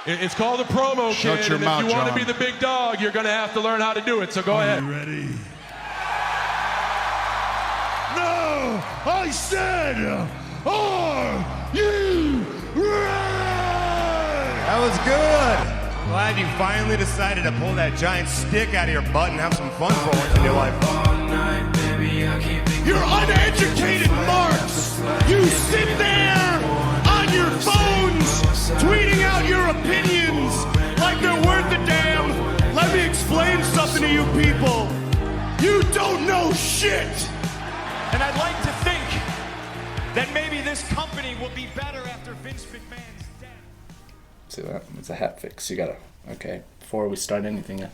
It's called a promo, Shut kid. your And mouth, if you want to John. be the big dog, you're going to have to learn how to do it. So go ahead. You ready? No! I said, are you ready? That was good. I'm glad you finally decided to pull that giant stick out of your butt and have some fun for once in your life. You're uneducated marks! You sit there on your phones tweeting out your opinions like they're worth a damn. Let me explain something to you people. You don't know shit! And I'd like to think that maybe this company will be better after Vince McMahon's death. See that? It's a hat fix. You gotta. Okay, before we start anything,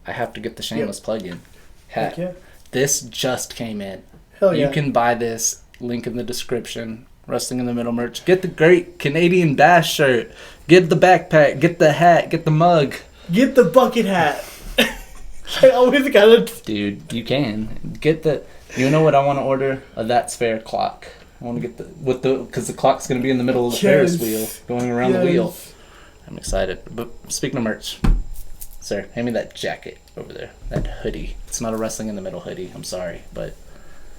I have to get the shameless plug in. Hat. Heck yeah. This just came in. Hell yeah. You can buy this. Link in the description. Wrestling in the Middle merch. Get the great Canadian Bash shirt. Get the backpack. Get the hat. Get the mug. Get the bucket hat. I always gotta. Dude, you can. Get the. You know what I want to order? A That's Fair clock. I want to get because the clock's going to be in the middle of the Ferris wheel, going around the wheel. I'm excited. But speaking of merch, sir, hand me that jacket over there. That hoodie. It's not a Wrestling in the Middle hoodie. I'm sorry, but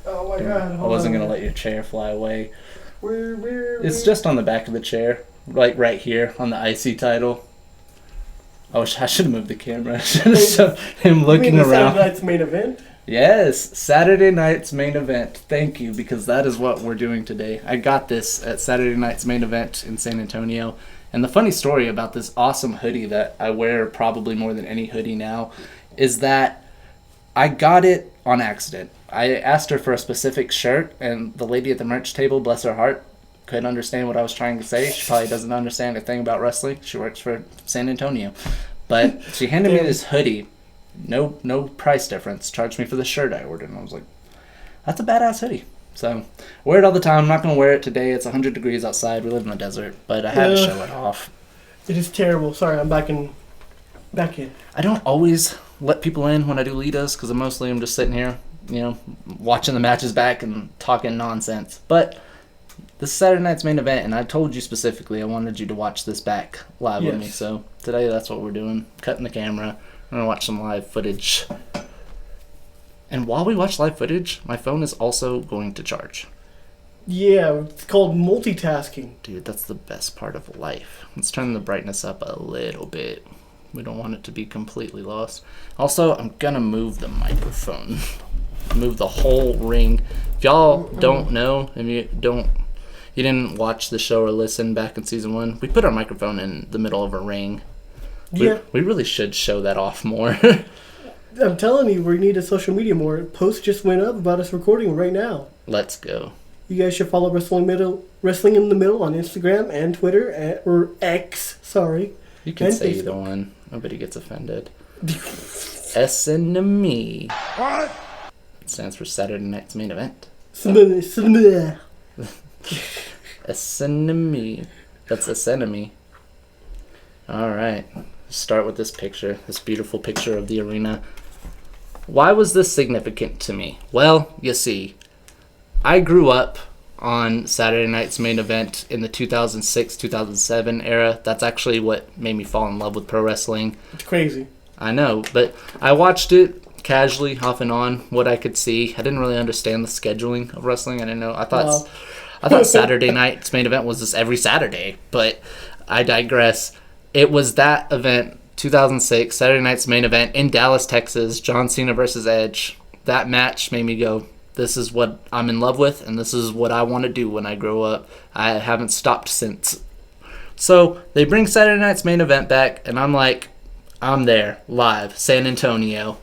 Oh my god. I wasn't going to let your chair fly away. Where? It's just on the back of the chair, like right here on the IC title. I should have moved the camera. I should have shown him looking around. Saturday night's main event? Yes, Saturday night's main event. Thank you, because that is what we're doing today. I got this at Saturday night's main event in San Antonio. And the funny story about this awesome hoodie that I wear probably more than any hoodie now is that I got it on accident. I asked her for a specific shirt, and the lady at the merch table, bless her heart, couldn't understand what I was trying to say. She probably doesn't understand a thing about wrestling. She works for San Antonio. But she handed me this hoodie. No price difference. Charged me for the shirt I ordered. And I was like, that's a badass hoodie. So, wear it all the time. I'm not going to wear it today. It's 100 degrees outside. We live in the desert. But I had to show it off. It is terrible. Sorry, I'm back in. I don't always let people in when I do LITAs because mostly I'm just sitting here, watching the matches back and talking nonsense. But this is Saturday night's main event, and I told you specifically I wanted you to watch this back live with me. So, today that's what we're doing. Cutting the camera. I'm going to watch some live footage. And while we watch live footage, my phone is also going to charge. Yeah, it's called multitasking. Dude, that's the best part of life. Let's turn the brightness up a little bit. We don't want it to be completely lost. Also, I'm going to move the microphone. Move the whole ring. If y'all don't know, if you didn't watch the show or listen back in season 1, we put our microphone in the middle of a ring. We really should show that off more. I'm telling you, we need a social media more. Post just went up about us recording right now. Let's go. You guys should follow Wrestling in the Middle on Instagram and Twitter, or X, sorry. You can say Facebook. either one. Nobody gets offended. S-N-M-E. What? It stands for Saturday night's main event. S-N-M-E. That's S-N-M-E. Alright. Start with this picture. This beautiful picture of the arena. Why was this significant to me? Well, you see, I grew up on Saturday night's main event in the 2006-2007 era. That's actually what made me fall in love with pro wrestling. It's crazy. I know, but I watched it casually, off and on, what I could see. I didn't really understand the scheduling of wrestling. I didn't know. I thought Saturday night's main event was just every Saturday, but I digress. It was that event, 2006, Saturday night's main event in Dallas, Texas, John Cena versus Edge. That match made me go, this is what I'm in love with, and this is what I want to do when I grow up. I haven't stopped since. So they bring Saturday night's main event back, and I'm like, I'm there, live, San Antonio.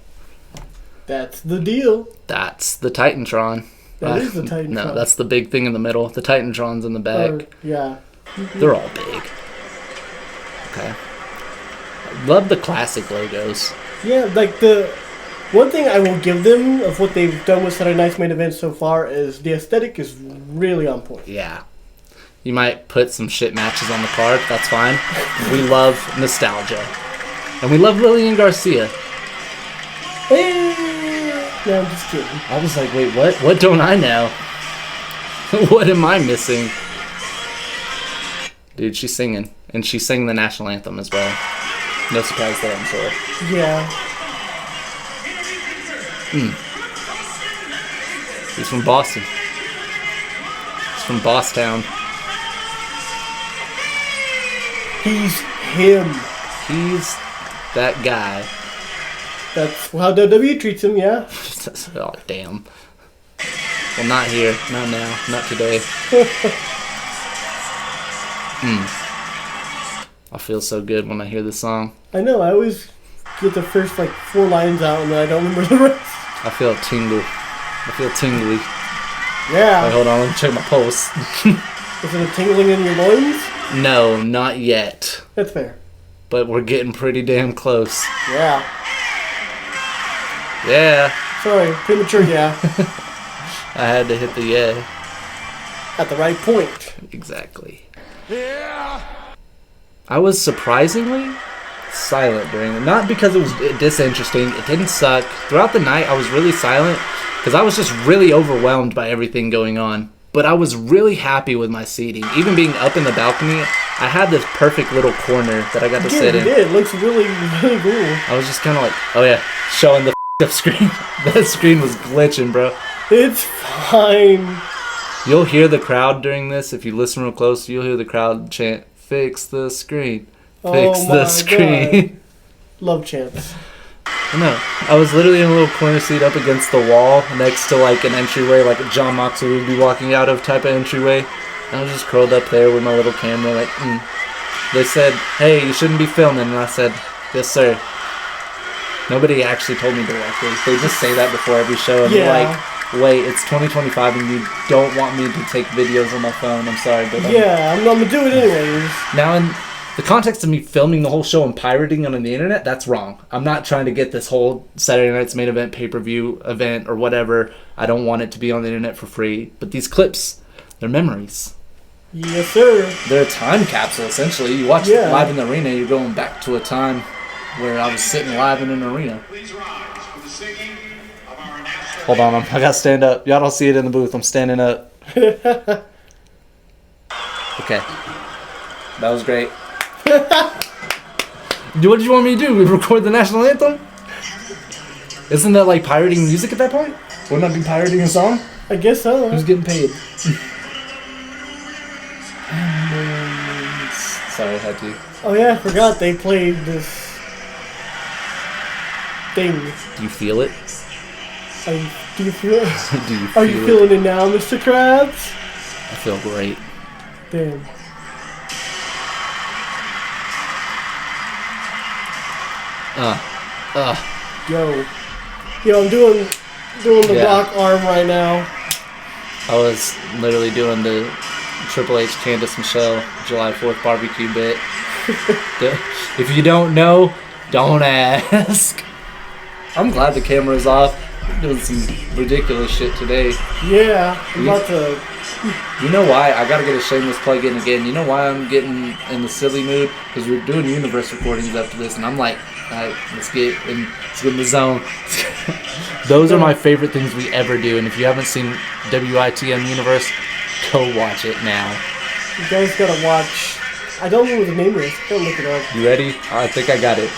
That's the deal. That's the Titantron. That is the Titantron. No, that's the big thing in the middle. The Titantron's in the back. Yeah. They're all big. Okay. Love the classic logos. Yeah, like the one thing I will give them of what they've done with Saturday Night's main event so far is the aesthetic is really on point. Yeah. You might put some shit matches on the card. That's fine. We love nostalgia. And we love Lillian Garcia. No, I'm just kidding. I was like, wait, what? What don't I know? What am I missing? Dude, she's singing. and she sang the national anthem as well. No surprise there, I'm sure. Yeah. He's from Boston. He's from Bosstown. He's him. He's that guy. That's how WWE treats him, yeah. Oh, damn. Well, not here. Not now. Not today. I feel so good when I hear this song. I know, I always get the first, 4 lines out and then I don't remember the rest. I feel tingle. I feel tingly. Yeah. Wait, hold on. Let me check my pulse. Is it a tingling in your loins? No, not yet. That's fair. But we're getting pretty damn close. Yeah. Yeah. Sorry, premature, yeah. I had to hit the yeah. At the right point. Exactly. Yeah. I was surprisingly silent during it. Not because it was disinteresting. It didn't suck. Throughout the night, I was really silent because I was just really overwhelmed by everything going on. But I was really happy with my seating. Even being up in the balcony, I had this perfect little corner that I got to sit in. It did. It looks really, really cool. I was just kind of like, oh yeah, showing the up screen. That screen was glitching, bro. It's fine. You'll hear the crowd during this. If you listen real close, you'll hear the crowd chant, "Fix the screen. Fix the screen." God. Love chants. No, I was literally in a little corner seat up against the wall next to an entryway, like John Moxley would be walking out of type of entryway. And I was just curled up there with my little camera, They said, "Hey, you shouldn't be filming," and I said, "Yes, sir." Nobody actually told me directly. They just say that before every show, and they're like, "Wait, it's 2025, and you don't want me to take videos on my phone. I'm sorry, but I'm gonna do it anyways." Now, in the context of me filming the whole show and pirating it on the internet, that's wrong. I'm not trying to get this whole Saturday Night's Main Event pay-per-view event or whatever. I don't want it to be on the internet for free. But these clips, they're memories. Yes, sir. They're a time capsule, essentially. You watch Live in the Arena, you're going back to a time where I was sitting live in an arena. Hold on, I gotta stand up. Y'all don't see it in the booth. I'm standing up. Okay. That was great. What did you want me to do? We record the national anthem? Isn't that like pirating music at that point? Wouldn't that be pirating a song? I guess so. Who's getting paid? Sorry, I had to. Oh yeah, I forgot they played this thing. Do you feel it? Do you feel it? Do you Are you feeling it now, Mr. Krabs? I feel great. Damn. Yo, I'm doing the rock arm right now. I was literally doing the Triple H Candice Michelle July 4th barbecue bit. If you don't know, don't ask. I'm glad the camera's off. I'm doing some ridiculous shit today. Yeah, I'm about to... You know why? I gotta get a shameless plug in again. You know why I'm getting in the silly mood? Because we're doing universe recordings after this, and I'm like, alright, let's get in the zone. Those are my favorite things we ever do, and if you haven't seen WITM Universe, go watch it now. You guys gotta watch... I don't know what the name is. Go look it up. You ready? I think I got it.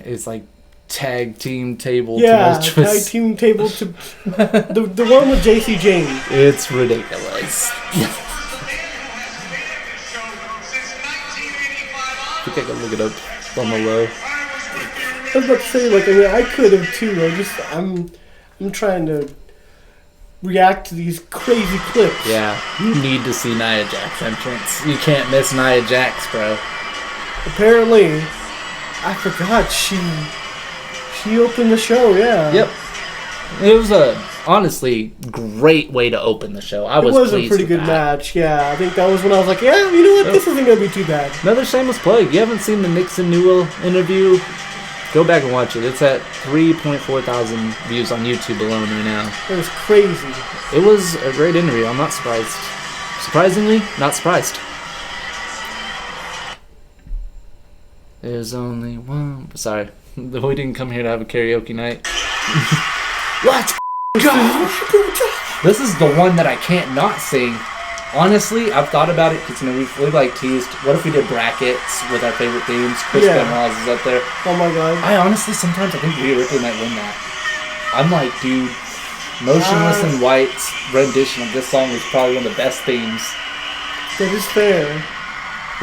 It's like tag team table. Yeah, tag team table to... the one with JC Jane. It's ridiculous. I think I can look it up on the low. I was about to say, I could have too. I'm trying to react to these crazy clips. Yeah, you need to see Nia Jax's entrance. You can't miss Nia Jax, bro. Apparently, I forgot she opened the show. Yeah. Yep. It was a honestly great way to open the show. It was a pretty good match. Yeah, I think that was when I was like, yeah, you know what, this isn't gonna be too bad. Another shameless plug. You haven't seen the Nixon Newell interview? Go back and watch it. It's at 3.4 thousand views on YouTube alone right now. It was crazy. It was a great interview. I'm not surprised. Surprisingly, not surprised. There's only one. Sorry, we didn't come here to have a karaoke night. Let's go! This is the one that I can't not sing. Honestly, I've thought about it because we've like teased. What if we did brackets with our favorite themes? Chris Benoit is up there. Oh my god. I honestly sometimes I think Rhea Ripley might win that. I'm like, dude, Motionless in White's rendition of this song is probably one of the best themes. That is fair.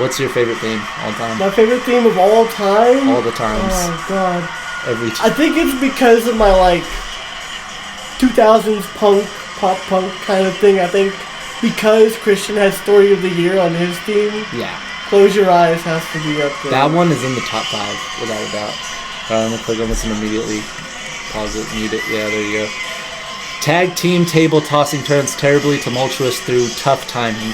What's your favorite theme all time? My favorite theme of all time? All the times. Oh god. Every I think it's because of my like 2000s pop punk kind of thing. I think because Christian has Story of the Year on his theme. Yeah. Close Your Eyes has to be up there. That one is in the top 5 without a doubt. I'm gonna click on this and immediately pause it, mute it. Yeah, there you go. Tag team table tossing turns terribly tumultuous through tough timing.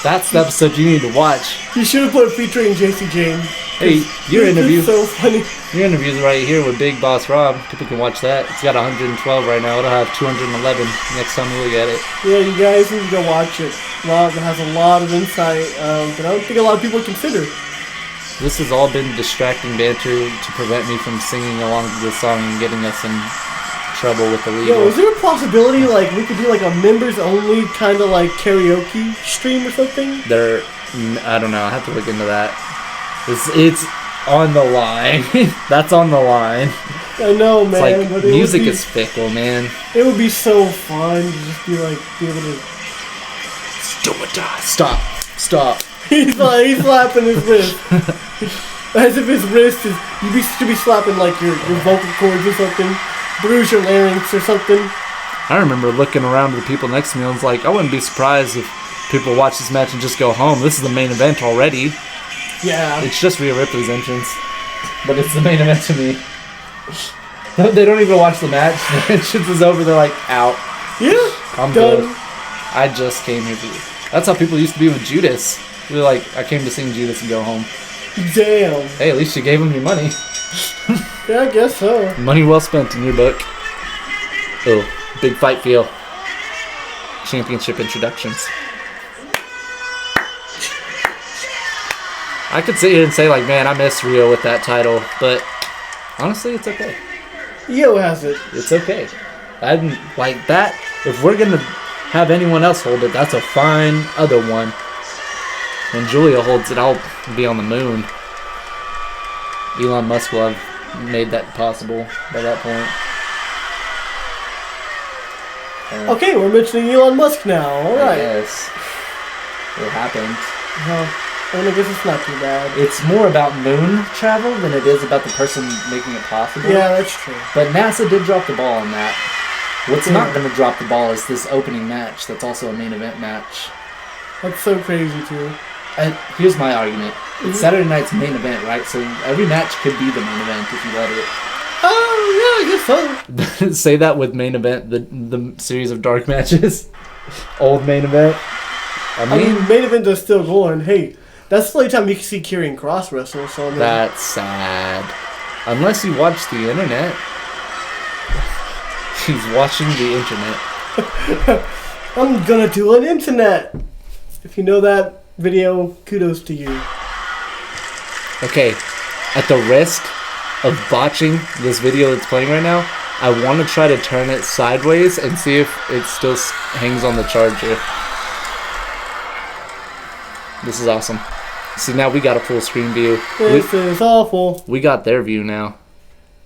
That's the episode you need to watch. You should have put featuring JC Jane. Hey, your interview. It's so funny. Your interview's right here with Big Boss Rob. People can watch that. It's got 112 right now. It'll have 211 next time we look at it. Yeah, you guys need to go watch it. It has a lot of insight that I don't think a lot of people consider. This has all been distracting banter to prevent me from singing along to this song and getting us in trouble with the legal. Yo, is there a possibility like we could do like a members only kind of like karaoke stream or something? I don't know. I have to look into that. It's on the line. That's on the line. I know, man. It's like but music is fickle, man. It would be so fun to just be able to. Stop. He's slapping his wrist. As if his wrist is. You should be slapping like your vocal cords or something. Bruise your larynx or something. I remember looking around to the people next to me. I was like, I wouldn't be surprised if people watch this match and just go home. This is the main event already. Yeah. It's just Rhea Ripley's entrance, but it's the main event to me. They don't even watch the match. The entrance is over. They're like, out. Yeah. I'm done. good. I just came here for you. That's how people used to be with Judas. They're like, I came to sing Judas and go home. Damn. Hey, at least you gave him your money. Yeah, I guess so. Money well spent in your book. Oh, big fight feel. Championship introductions. I could sit here and say, like, man, I miss Rio with that title, but honestly, it's okay. Io has it. It's okay. I'm like that. If we're gonna have anyone else hold it, that's a fine other one. When Julia holds it, I'll be on the moon. Elon Musk will have made that possible by that point. Okay, we're mentioning Elon Musk now. All right. Yes. It happened. Well, I guess it's not too bad. It's more about moon travel than it is about the person making it possible. Yeah, that's true. But NASA did drop the ball on that. What's not going to drop the ball is this opening match that's also a main event match. That's so crazy, too. Here's my argument. It's Saturday night's main event, right? So every match could be the main event if you let it. Oh, yeah, I guess so. Say that with main event, the series of dark matches. Old main event. I mean, main event is still going. Hey, that's the only time you can see Karrion Kross wrestle, so I mean, that's sad. Unless you watch the internet. He's watching the internet. I'm gonna do an internet. If you know that video, kudos to you. Okay, at the risk of botching this video that's playing right now, I want to try to turn it sideways and see if it still hangs on the charger. This is awesome. See, now we got a full screen view. This is awful. We got their view now.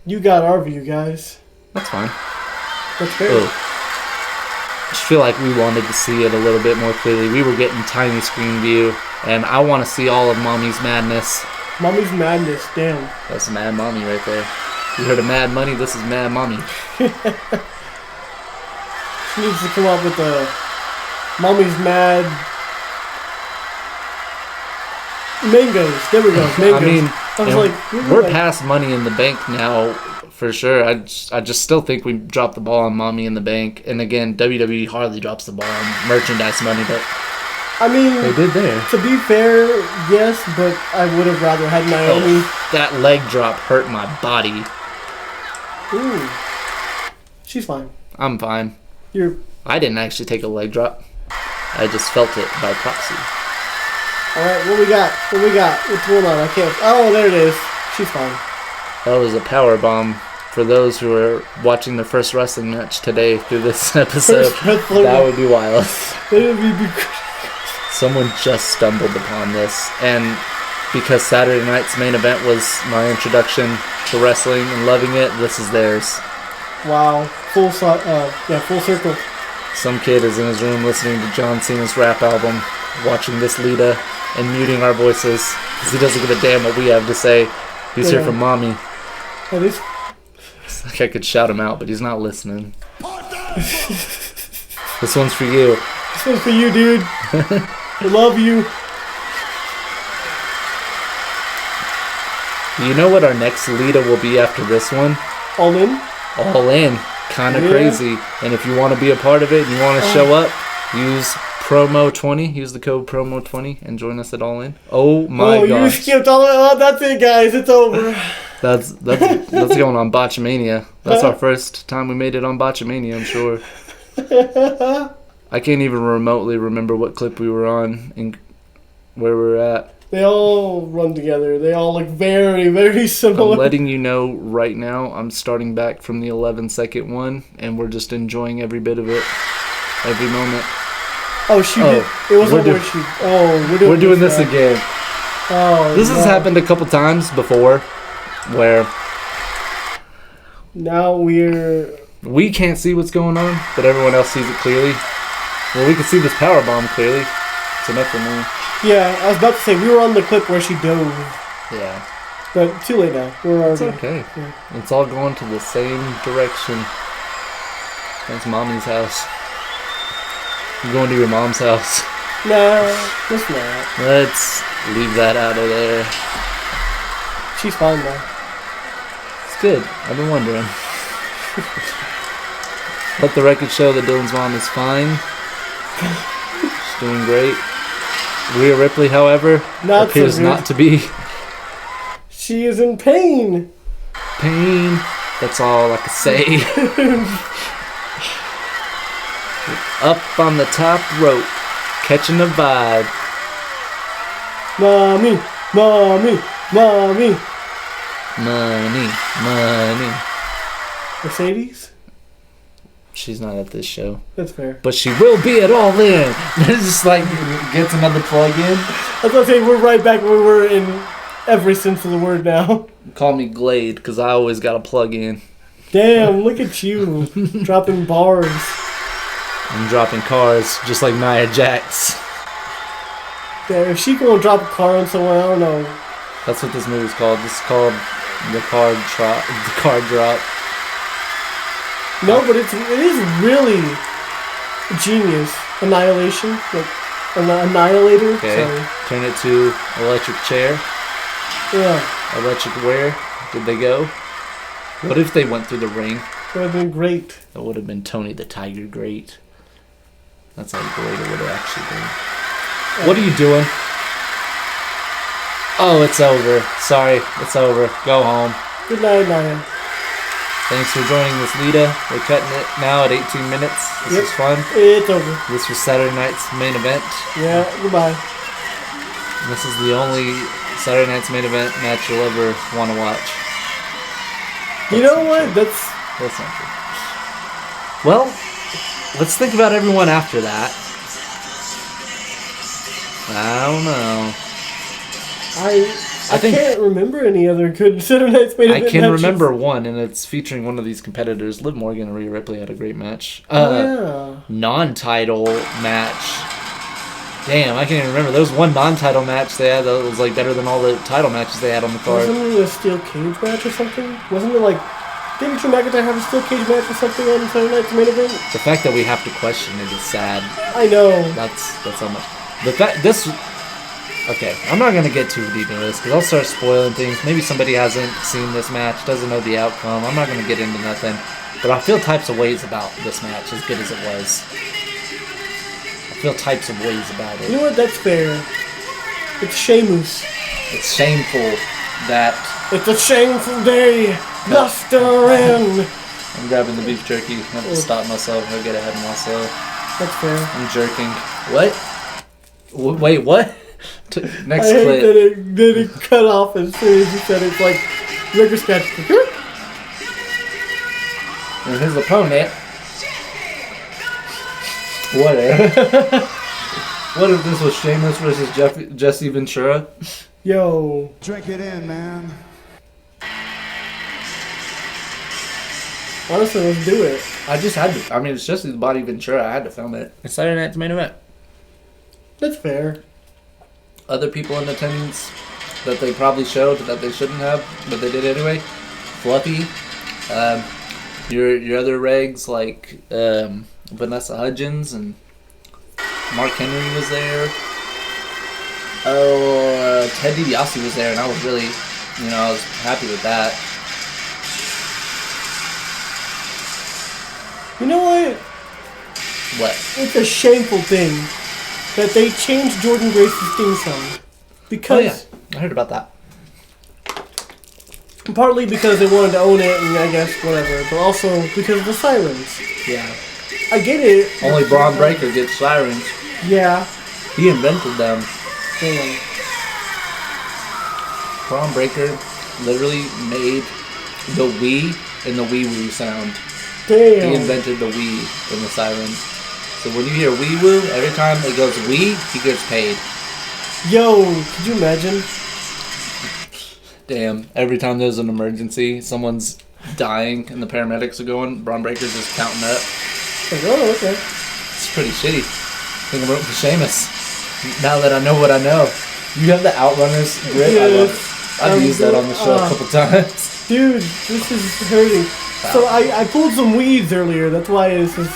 You got our view, guys. That's fine. That's fair. I just feel like we wanted to see it a little bit more clearly. We were getting tiny screen view, and I want to see all of Mommy's madness. Mommy's madness, damn. That's Mad Mommy right there. You heard of Mad Money? This is Mad Mommy. She needs to come up with a Mommy's mad mangoes. There we go. Mangoes. I mean, we're past Money in the Bank now for sure. I just still think we dropped the ball on Mommy in the Bank. And again, WWE hardly drops the ball on merchandise money, but I mean, they did there. To be fair, yes, but I would have rather had Naomi. That leg drop hurt my body. Ooh. She's fine. I'm fine. I didn't actually take a leg drop. I just felt it by proxy. Alright, what we got? What's going on? I can't. Oh, there it is. She's fine. That was a power bomb for those who are watching their first wrestling match today through this episode, First wrestling that would be wild. It would be Someone just stumbled upon this, and because Saturday night's main event was my introduction to wrestling and loving it, this is theirs. wow. Full circle. Some kid is in his room listening to John Cena's rap album, watching this LITA, and muting our voices because he doesn't give a damn what we have to say. He's here Yeah. from mommy. That is. It's like I could shout him out, but he's not listening. This one's for you. This one's for you, dude. I love you. You know what our next LITA will be after this one? All in. All in. Kind of Yeah. crazy. And if you want to be a part of it, you want to show up, use promo 20. Use the code promo 20 and join us at All In. Oh my You gosh. skipped all that. Oh, that's it, guys. It's over. That's going on Botchamania. That's our first time we made it on Botchamania, I'm sure. I can't even remotely remember what clip we were on and where we're at. They all run together. They all look very, very similar. I'm letting you know right now, I'm starting back from the 11-second one, and we're just enjoying every bit of it, every moment. Oh, she did. It wasn't where she. Oh, We're doing this now. again. Oh, This has happened a couple times before, where Now we can't see what's going on, but everyone else sees it clearly. Well, we can see this power bomb clearly. It's enough for me. Yeah, I was about to say we were on the clip where she dove, Yeah. but too late now. We're It's already. okay. Yeah. It's all going to the same direction. That's mommy's house. I'm going to your mom's house. Nah, it's not. Let's leave that out of there. She's fine now. It's good. I've been wondering. Let the record show that Dylan's mom is fine. She's doing great. Rhea Ripley, however, Not so appears good. not to be. She is in pain. Pain. That's all I can say. Up on the top rope, catching the vibe. Mommy, mommy, mommy. Money, money. Mercedes? She's not at this show, That's fair. but she will be at All In. It's just like gets another plug in. I was gonna say we're right back where we were in every sense of the word now. Call me Glade, because I always got a plug in. Damn, look at you dropping bars. I'm dropping cars just like Nia Jax. Damn, if she gonna drop a car on someone, I don't know. That's what this movie's called. This is called the card drop. No, but it is really genius. Annihilation, like Annihilator. Okay, Sorry. turn it to electric chair. Yeah, Electric where? Did they go? What if they went through the ring? that would have been great. That would have been Tony the Tiger Great. That's how great it would have actually been. What are you doing? Oh, it's over. Sorry, it's over. Go home. Good night, Naya. Thanks for joining this LITA. We're cutting it now at 18 minutes. This Yep. was fun. It's over. This was Saturday night's main event. Yeah, goodbye. This is the only Saturday night's main event match you'll ever want to watch. You know what? That's That's not true. Well, let's think about everyone after that. I don't know. I think- can't remember any other good Saturday Night's Main I Event can matches. remember one, and it's featuring one of these competitors. Liv Morgan and Rhea Ripley had a great match. Yeah. Non-title match. Damn, I can't even remember. There was one non-title match they had that was like better than all the title matches they had on the card. Wasn't it a steel cage match or something? Wasn't it like... Didn't Drew McIntyre have a steel cage match or something on Saturday Night's Main Event? The fact that we have to question it is sad. I know. That's how much. The fact this. Okay, I'm not gonna get too deep into this because I'll start spoiling things. Maybe somebody hasn't seen this match, doesn't know the outcome. I'm not gonna get into nothing, but I feel types of ways about this match, as good as it was. I feel types of ways about You it. know what? That's fair. It's Sheamus. It's shameful that It's a shameful day. Bluster in. I'm grabbing the beef jerky. I have to stop myself. I'll get ahead of myself. That's fair. I'm jerking. What? Wait, what? Next I hate clip. that it cut off as soon as you said it. It's like record scratch. And his opponent. Whatever. What if this was Sheamus versus Jesse Ventura? Yo. Drink it in, man. Honestly, let's do it. I just had to. I mean, it's Jesse the Body Ventura. I had to film it. It's Saturday Night's Main Event. That's fair. Other people in attendance that they probably showed that they shouldn't have, but they did anyway. Fluffy. Your other regs like Vanessa Hudgens and Mark Henry was there. Ted DiBiase was there, and I was really, I was happy with that. You know what? What? It's a shameful thing that they changed Jordan Grace's theme song. Because... Oh, yeah. I heard about that. Partly because they wanted to own it, and I guess whatever, but also because of the sirens. Yeah. I get it. Only Braun Breaker gets sirens. Yeah. He invented them. Damn. Braun Breaker literally made the Wii and the Wii Woo sound. Damn. He invented the Wii and the siren. So when you hear Wii Woo, every time it goes Wii, he gets paid. Yo, could you imagine? Damn. Every time there's an emergency, someone's dying and the paramedics are going, Braun Breaker's just counting up. Like, oh, okay. It's pretty shitty. I think I'm rooting for Sheamus. Now that I know what I know. You have the Outrunners grip. I love it. I've used that on the show a couple times. Dude, this is hurting. So I pulled some weeds earlier. That's why this is...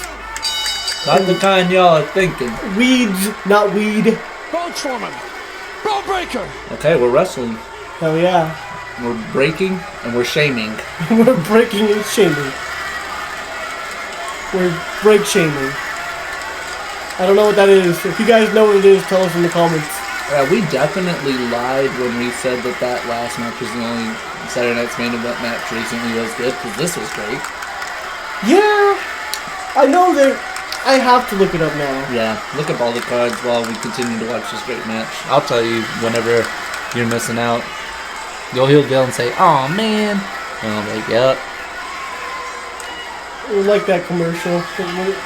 Not the kind y'all are thinking. Weeds, not weed. Braun Strowman. Braun Breaker. Okay, we're wrestling. Hell yeah. We're breaking and we're shaming. We're breaking and shaming. We're break shaming. I don't know what that is. If you guys know what it is, tell us in the comments. We definitely lied when we said that last match was the only Saturday Night's Main Event match recently was good, because this was great. Yeah. I know that I have to look it up now. Yeah, look up all the cards while we continue to watch this great match. I'll tell you whenever you're missing out. He'll go and say, "Aw, man." And I'm like, "Yep." It was like that commercial.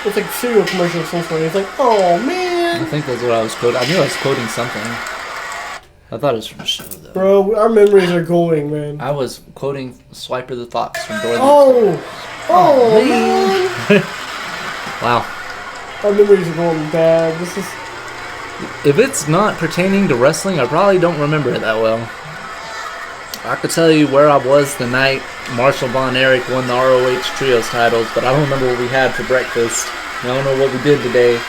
It's like a cereal commercial of some sort. It's like, oh man. I think that's what I was quoting. I knew I was quoting something. I thought it was from a show, though. Bro, our memories are going, man. I was quoting Swiper the Fox from Dora the Oh, man. Wow. Our memories are going bad. This is... If it's not pertaining to wrestling, I probably don't remember it that well. I could tell you where I was the night Marshall Von Erich won the ROH Trios titles, but I don't remember what we had for breakfast. I don't know what we did today.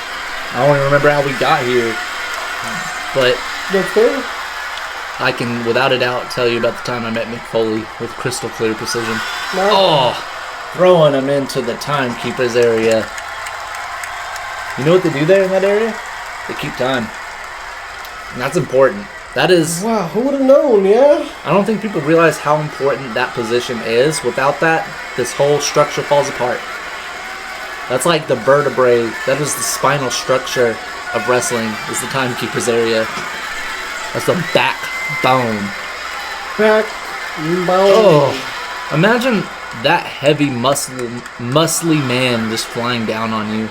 I don't even remember how we got here. But That's fair. I can, without a doubt, tell you about the time I met Mick Foley with crystal clear precision. No. Oh, throwing him into the timekeeper's area. You know what they do there in that area? They keep time. And that's important. That is... Wow, who would have known, yeah? I don't think people realize how important that position is. Without that, this whole structure falls apart. That's like the vertebrae. That is the spinal structure of wrestling, is the timekeeper's area. That's the backbone. Backbone. Oh, imagine that heavy, muscly man just flying down on you.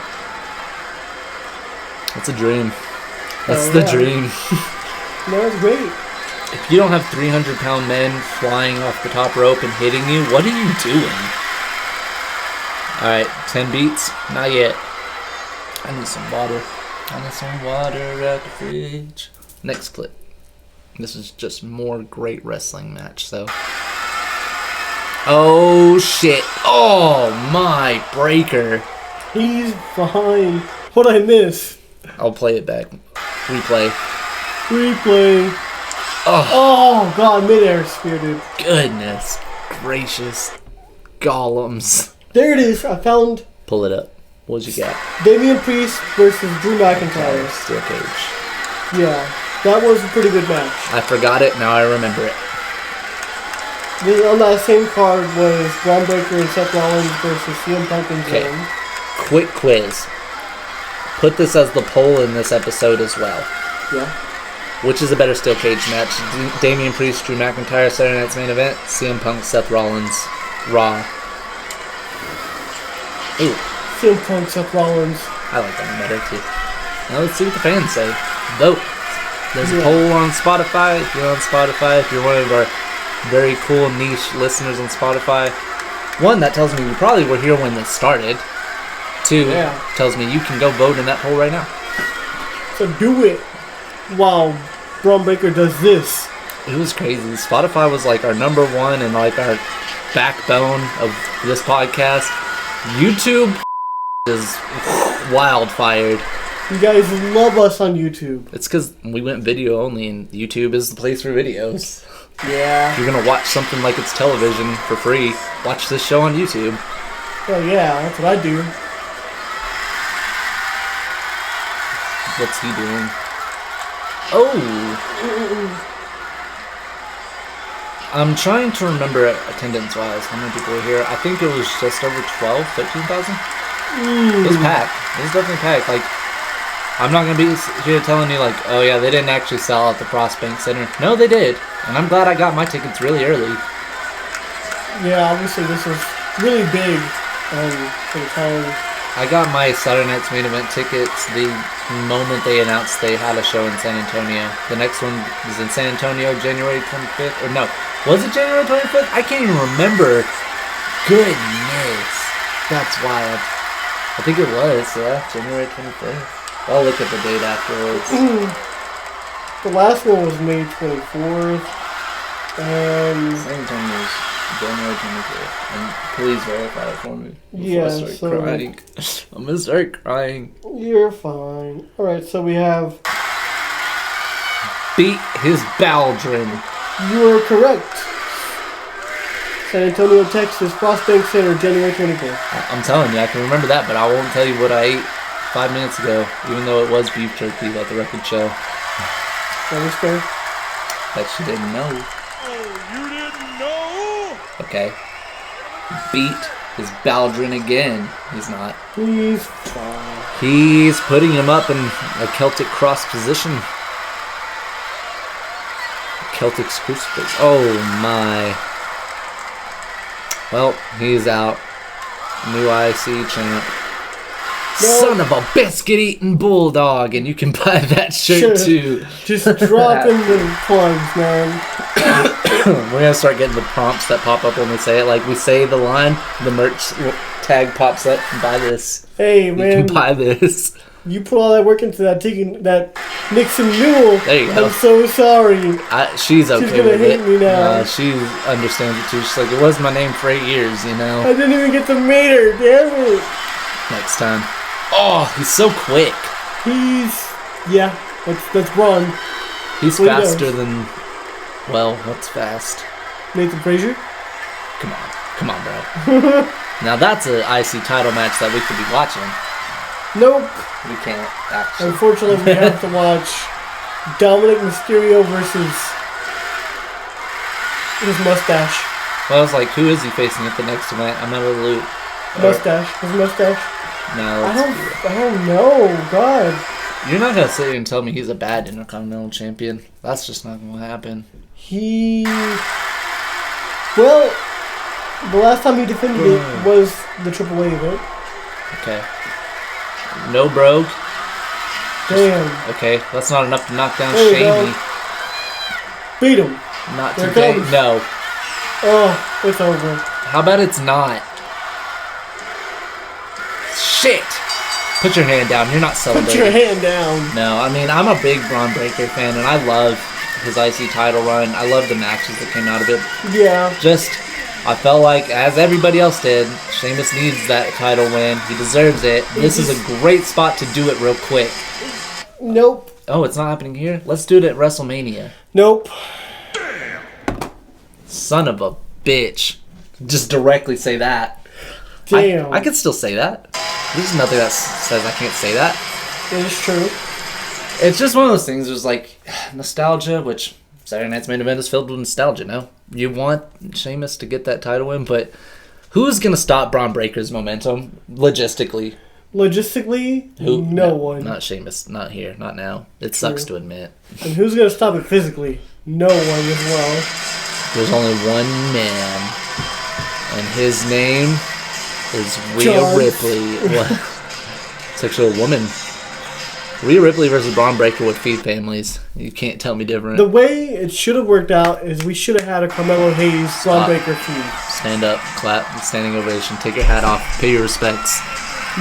That's a dream. That's the dream. No, it's great. If you don't have 300-pound men flying off the top rope and hitting you, what are you doing? Alright, 10 beats? Not yet. I need some water. I need some water at the fridge. Next clip. This is just more great wrestling match, so. Oh, shit. Oh, my breaker. He's fine. What'd I miss? I'll play it back. Replay. Oh God, midair spear, dude. Goodness gracious. Golems. There it is. I found Pull it up. What'd you got? Damian Priest versus Drew McIntyre. Steel cage. Yeah, that was a pretty good match. I forgot it, now I remember it. On that same card was Braun Breaker and Seth Rollins versus CM Punk and Okay. Zayn. Quick quiz. Put this as the poll in this episode as well. Yeah. Which is a better steel cage match? Damian Priest, Drew McIntyre, Saturday Night's Main Event, CM Punk, Seth Rollins, Raw. Ooh, CM Punk, Seth Rollins. I like that one better too. Now let's see what the fans say. Vote. There's a poll on Spotify. If you're on Spotify, if you're one of our very cool niche listeners on Spotify, one, that tells me you probably were here when this started. Two, tells me you can go vote in that poll right now. So do it while Braun Breaker does this. It was crazy. Spotify was like our number one and like our backbone of this podcast. YouTube is wildfired. You guys love us on YouTube. It's because we went video only, and YouTube is the place for videos. Yeah. If you're gonna watch something like it's television for free, watch this show on YouTube. Well, yeah, that's what I do. What's he doing? Oh! I'm trying to remember attendance-wise how many people were here. I think it was just over 12, 13,000. It was packed. It was definitely packed. Like, I'm not going to be here telling you, like, oh yeah, they didn't actually sell out the Frost Bank Center. No, they did. And I'm glad I got my tickets really early. Yeah, obviously this was really big for the time. I got my Saturday Night's Main Event tickets the moment they announced they had a show in San Antonio. The next one was in San Antonio, January 25th. Or no, was it January 25th? I can't even remember. Goodness. That's wild. I think it was, yeah, January 25th. I'll look at the date afterwards. The last one was May 24th. San Antonio's January 25th. And please verify it for me before I start crying. I'm gonna start crying. You're fine. Alright, so we have... Beat his Baldrin. You are correct. San Antonio, Texas, Frost Bank Center, January 25th. I'm telling you, I can remember that, but I won't tell you what I ate 5 minutes ago, even though it was beef jerky at the record show. That was fair. That she didn't know. Oh, you didn't know? Okay. Beat his Baldrin again. He's not. He's fine. He's putting him up in a Celtic cross position. Celtic crucifix. Oh my. Well, he's out. New IC champ. No. Son of a biscuit-eating bulldog, and you can buy that shirt too. Just dropping the plugs, man. We're gonna start getting the prompts that pop up when we say it. Like we say the line, the merch tag pops up. Buy this. Hey man, you can buy this. You put all that work into that Nixon Mule. There you go. I'm so sorry. She's okay She's gonna with hate it. me now. She understands it too. She's like, it was my name for 8 years, you know. I didn't even get to meet her. Damn it. Next time. Oh, he's so quick. That's Braun. He's faster than, well, what's fast? Nathan Frazier? Come on, bro. Now that's an IC title match that we could be watching. Nope. We can't, actually. Unfortunately, we have to watch Dominic Mysterio versus his mustache. Well, I was like, who is he facing at the next event? I'm out of the loop. His mustache. No, I don't know. God. You're not gonna sit here and tell me he's a bad Intercontinental Champion. That's just not gonna happen. Well, the last time he defended it was the AAA event. Okay. No brogue. Damn. Okay, that's not enough to knock down Shamey. Beat him. Not today. No. Oh, it's over. How about it's not? Shit! Put your hand down. You're not celebrating. Put your hand down. No, I mean, I'm a big Braun Breaker fan, and I love his IC title run. I love the matches that came out of it. Yeah. I felt like, as everybody else did, Sheamus needs that title win. He deserves it. This is a great spot to do it real quick. Nope. Oh, it's not happening here? Let's do it at WrestleMania. Nope. Son of a bitch. Just directly say that. Damn. I could still say that. There's nothing that says I can't say that. It is true. It's just one of those things. There's like nostalgia, which Saturday Night's Main Event is filled with nostalgia now. You want Sheamus to get that title win, but who's going to stop Braun Breaker's momentum logistically? Logistically? Who? No one. Not Sheamus. Not here. Not now. It sucks to admit. And who's going to stop it physically? No one as well. There's only one man, and his name is Rhea John. Ripley. What? It's actually a woman. Rhea Ripley versus Braun Breaker would feed families. You can't tell me different. The way it should have worked out is we should have had a Carmelo Hayes Braun Breaker feud. Stand up, clap, standing ovation, take your hat off, pay your respects.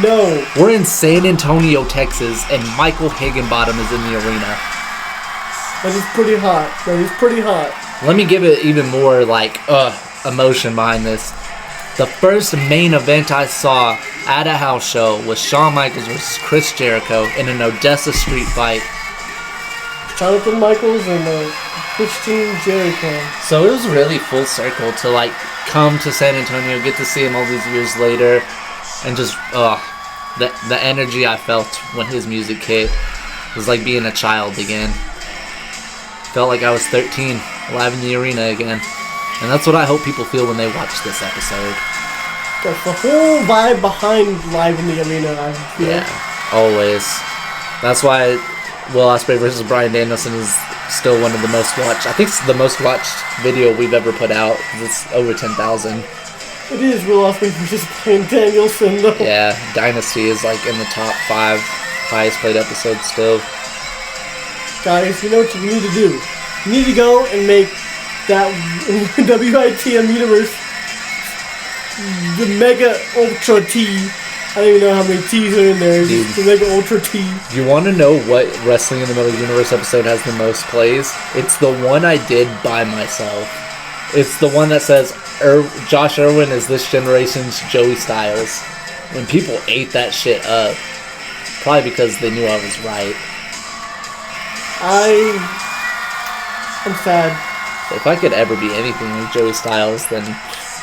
No. We're in San Antonio, Texas, and Michael Higginbottom is in the arena. That is pretty hot. That is pretty hot. Let me give it even more, emotion behind this. The first main event I saw at a house show was Shawn Michaels versus Chris Jericho in an Odessa street fight. Jonathan Michaels and Christian Jericho. So it was really full circle to come to San Antonio, get to see him all these years later, and just the energy I felt when his music hit was like being a child again. Felt like I was 13, live in the arena again. And that's what I hope people feel when they watch this episode. That's the whole vibe behind Live in the Arena, I feel. Yeah, always. That's why Will Ospreay versus Bryan Danielson is still one of the most watched. I think it's the most watched video we've ever put out. It's over 10,000. It is Will Ospreay versus Bryan Danielson, though. Yeah, Dynasty is in the top 5 highest played episodes still. Guys, you know what you need to do? You need to go and make that WITM universe the Mega Ultra T. I don't even know how many T's are in there. Dude. The Mega Ultra T. You want to know what Wrestling in the Middle Universe episode has the most plays? It's the one I did by myself. It's the one that says Josh Irwin is this generation's Joey Styles. When people ate that shit up, probably because they knew I was right. I'm sad. If I could ever be anything like Joey Styles, then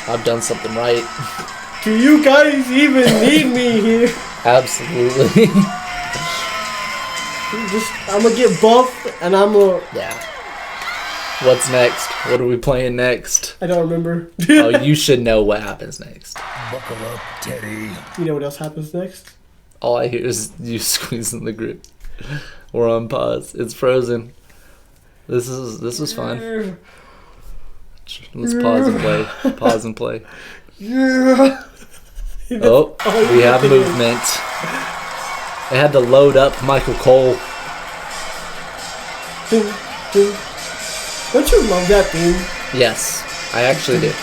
I've done something right. Do you guys even need me here? Absolutely. I'm gonna get buffed and I'm gonna... Yeah. What's next? What are we playing next? I don't remember. Oh, you should know what happens next. Buckle up, Teddy. You know what else happens next? All I hear is you squeezing the grip. We're on pause. It's frozen. This was fun. Let's pause and play. Pause and play. Yeah. Oh, we have movement. They had to load up Michael Cole. Don't you love that theme? Yes, I actually do.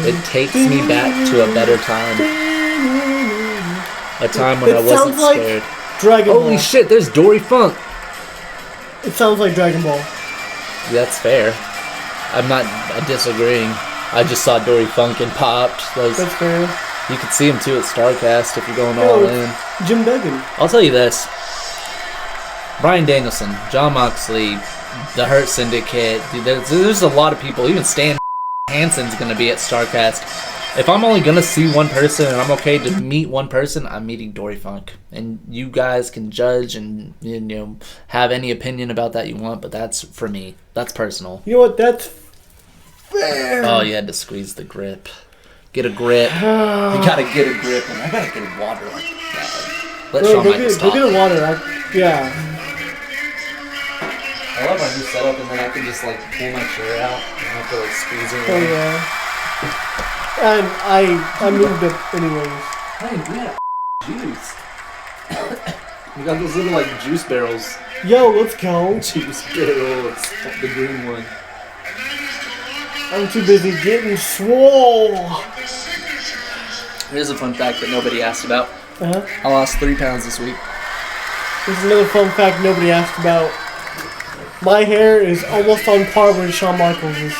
It takes me back to a better time. A time when I wasn't scared. Dragon Ball. Holy shit, there's Dory Funk. It sounds like Dragon Ball. That's fair. I'm not disagreeing. I just saw Dory Funk and popped. That's fair. You could see him too at StarCast if you're going all in. Jim Duggan. I'll tell you this. Bryan Danielson, John Moxley, the Hurt Syndicate. Dude, there's a lot of people. Even Stan Hansen's going to be at StarCast. If I'm only going to see one person and I'm okay to meet one person, I'm meeting Dory Funk. And you guys can judge and have any opinion about that you want, but that's for me. That's personal. You know what? That's fair. Oh, you had to squeeze the grip. Get a grip. You gotta get a grip, and I gotta get a water like that. Let Shawn Michaels talk. Go get a water. Yeah. I love my new setup, and then I can just pull my chair out and I have to squeeze it. Oh yeah. And I moved it anyways. Hey, we had juice. We got those little juice barrels. Yo, let's go. Juice barrels. The green one. I'm too busy getting swole. Here's a fun fact that nobody asked about. Uh-huh. I lost 3 pounds this week. There's another fun fact nobody asked about. My hair is almost on par with Shawn Michaels'.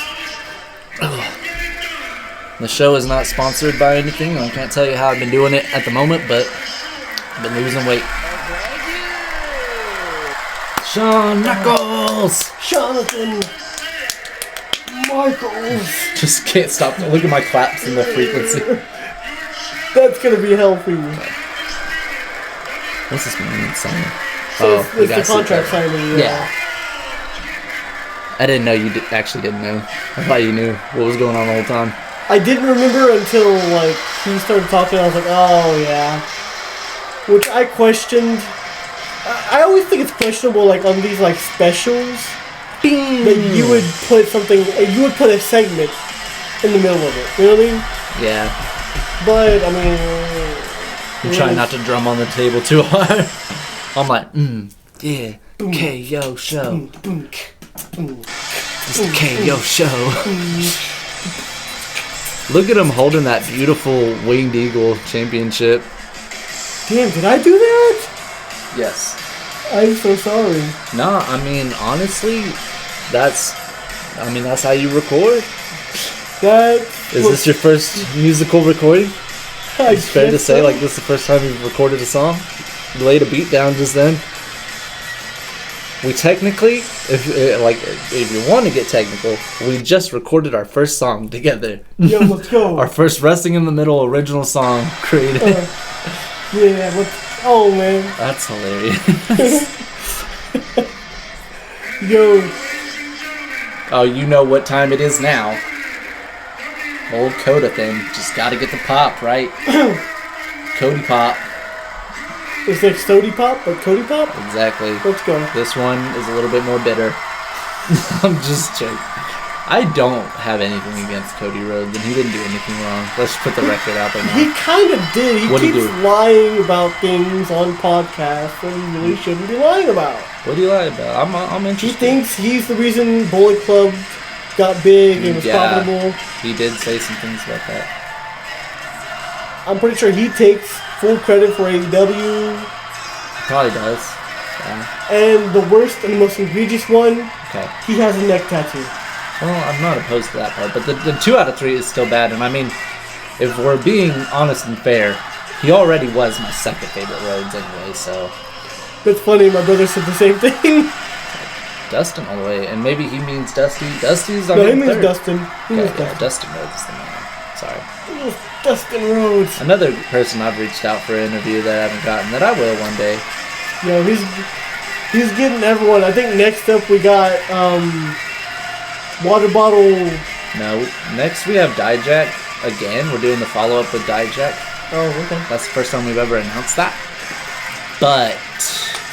The show is not sponsored by anything. I can't tell you how I've been doing it at the moment, but I've been losing weight. Shawn Michaels! Jonathan Michaels! Just can't stop. Look at my claps and the frequency. That's gonna be hell for you. What's this mean? Signing? So we it's got the contract signing. Yeah. I didn't know you actually didn't know. I thought you knew what was going on the whole time. I didn't remember until he started talking. I was like, oh yeah. Which I questioned. I always think it's questionable, on these specials, that you would put something, you would put a segment in the middle of it. You know what I mean? Yeah. But I mean, I'm trying not to drum on the table too hard. I'm like, yeah, KO show. It's the KO show. Look at him holding that beautiful Winged Eagle championship. Damn, did I do that? Yes. I'm so sorry. No, I mean, honestly, that's how you record. Is this your first musical recording? It's fair to say, like, this is the first time you've recorded a song? You laid a beat down just then? We technically, if you want to get technical, we just recorded our first song together. Yo, let's go. Our first Wrestling in the Middle original song created. Yeah, oh man. That's hilarious. Yo. Oh, you know what time it is now. Old Coda thing. Just gotta get the pop, right? Cody pop. It's like Stody Pop, but Cody Pop? Exactly. Let's go. This one is a little bit more bitter. I'm just joking. I don't have anything against Cody Rhodes, and he didn't do anything wrong. Let's put the record out there now. He kind of did. He What'd he keeps do? lying about things on podcasts that he really shouldn't be lying about. What do you lie about? I'm He interested. thinks he's the reason Bullet Club got big and was profitable. He did say some things about that. I'm pretty sure he takes full credit for AEW. Probably does. Yeah. And the worst and the most egregious one, Okay. he has a neck tattoo. Well, I'm not opposed to that part, but the 2 out of 3 is still bad. And I mean, if we're being honest and fair, he already was my second favorite Rhodes anyway, so. That's funny, my brother said the same thing. Dustin all the way, and maybe he means Dusty. Dusty's on No, the he means third. Dustin. He means Yeah, Dustin. Dustin Rhodes is the man. Sorry. He means Dustin Rhodes. Another person I've reached out for an interview that I haven't gotten, that I will one day. Yo, he's getting everyone. I think next up we got Water Bottle. No, next we have Dijak. Again, we're doing the follow-up with Dijak. Oh, okay. That's the first time we've ever announced that. But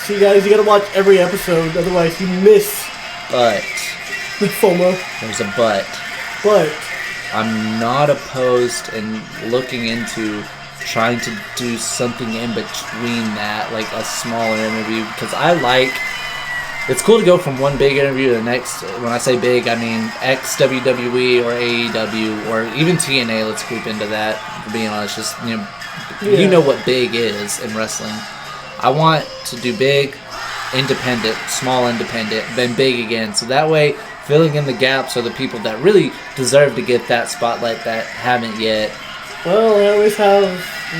See, guys, you gotta watch every episode, otherwise you miss the FOMO. there's a but. But I'm not opposed in looking into trying to do something in between that, like a smaller interview, because it's cool to go from one big interview to the next. When I say big, I mean ex-WWE or AEW or even TNA. Let's creep into that, for being honest. Just, you know what big is in wrestling. I want to do big, independent, small independent, then big again. So that way, filling in the gaps are the people that really deserve to get that spotlight that haven't yet. well, I always have,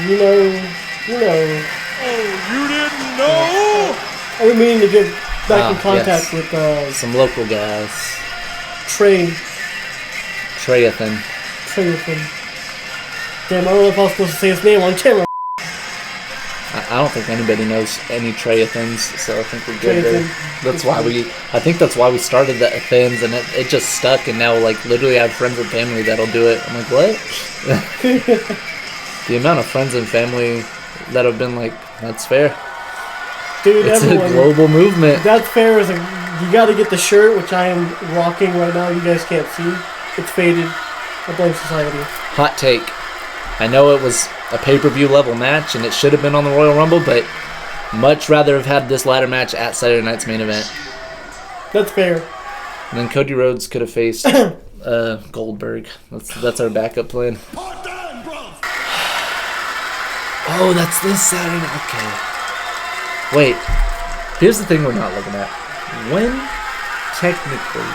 you know. Oh, you didn't know? I've been meaning to get back in contact yes. with Some local guys. Treyathan. Damn, I don't know if I was supposed to say his name on camera. I don't think anybody knows any Treyathans, so I think we're good there. Treyathon. I think that's why we started the Athens, and it just stuck, and now, like, literally I have friends and family that'll do it. I'm like, what? The amount of friends and family that have been like, that's fair. Dude, It's everyone. a global movement. That's fair. You gotta get the shirt, which I am rocking right now. You guys can't see. It's faded. I blame society. Hot take. I know it was a pay-per-view level match, and it should have been on the Royal Rumble, but much rather have had this ladder match at Saturday night's main event. That's fair. And then Cody Rhodes could have faced Goldberg. That's our backup plan. Oh, that's this Saturday night. Okay. Wait. Here's the thing we're not looking at. When, technically,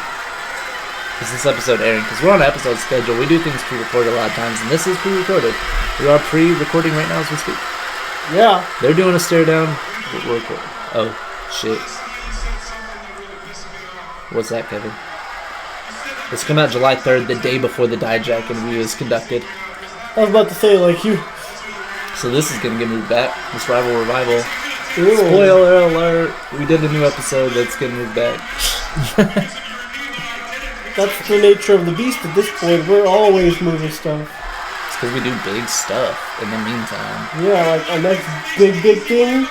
is this episode airing? Because we're on an episode schedule. We do things pre-recorded a lot of times, and this is pre-recorded. We are pre-recording right now as we speak. Yeah. They're doing a stare down. We're recording. Oh, shit. What's that, Kevin? It's come out July 3rd, the day before the Dijak interview is conducted. I was about to say, like, you. So this is going to get moved back. This Rival Revival. Ooh. Spoiler alert. We did a new episode that's getting moved back. That's the nature of the beast at this point. We're always moving stuff. It's because we do big stuff in the meantime. Yeah, like our next big thing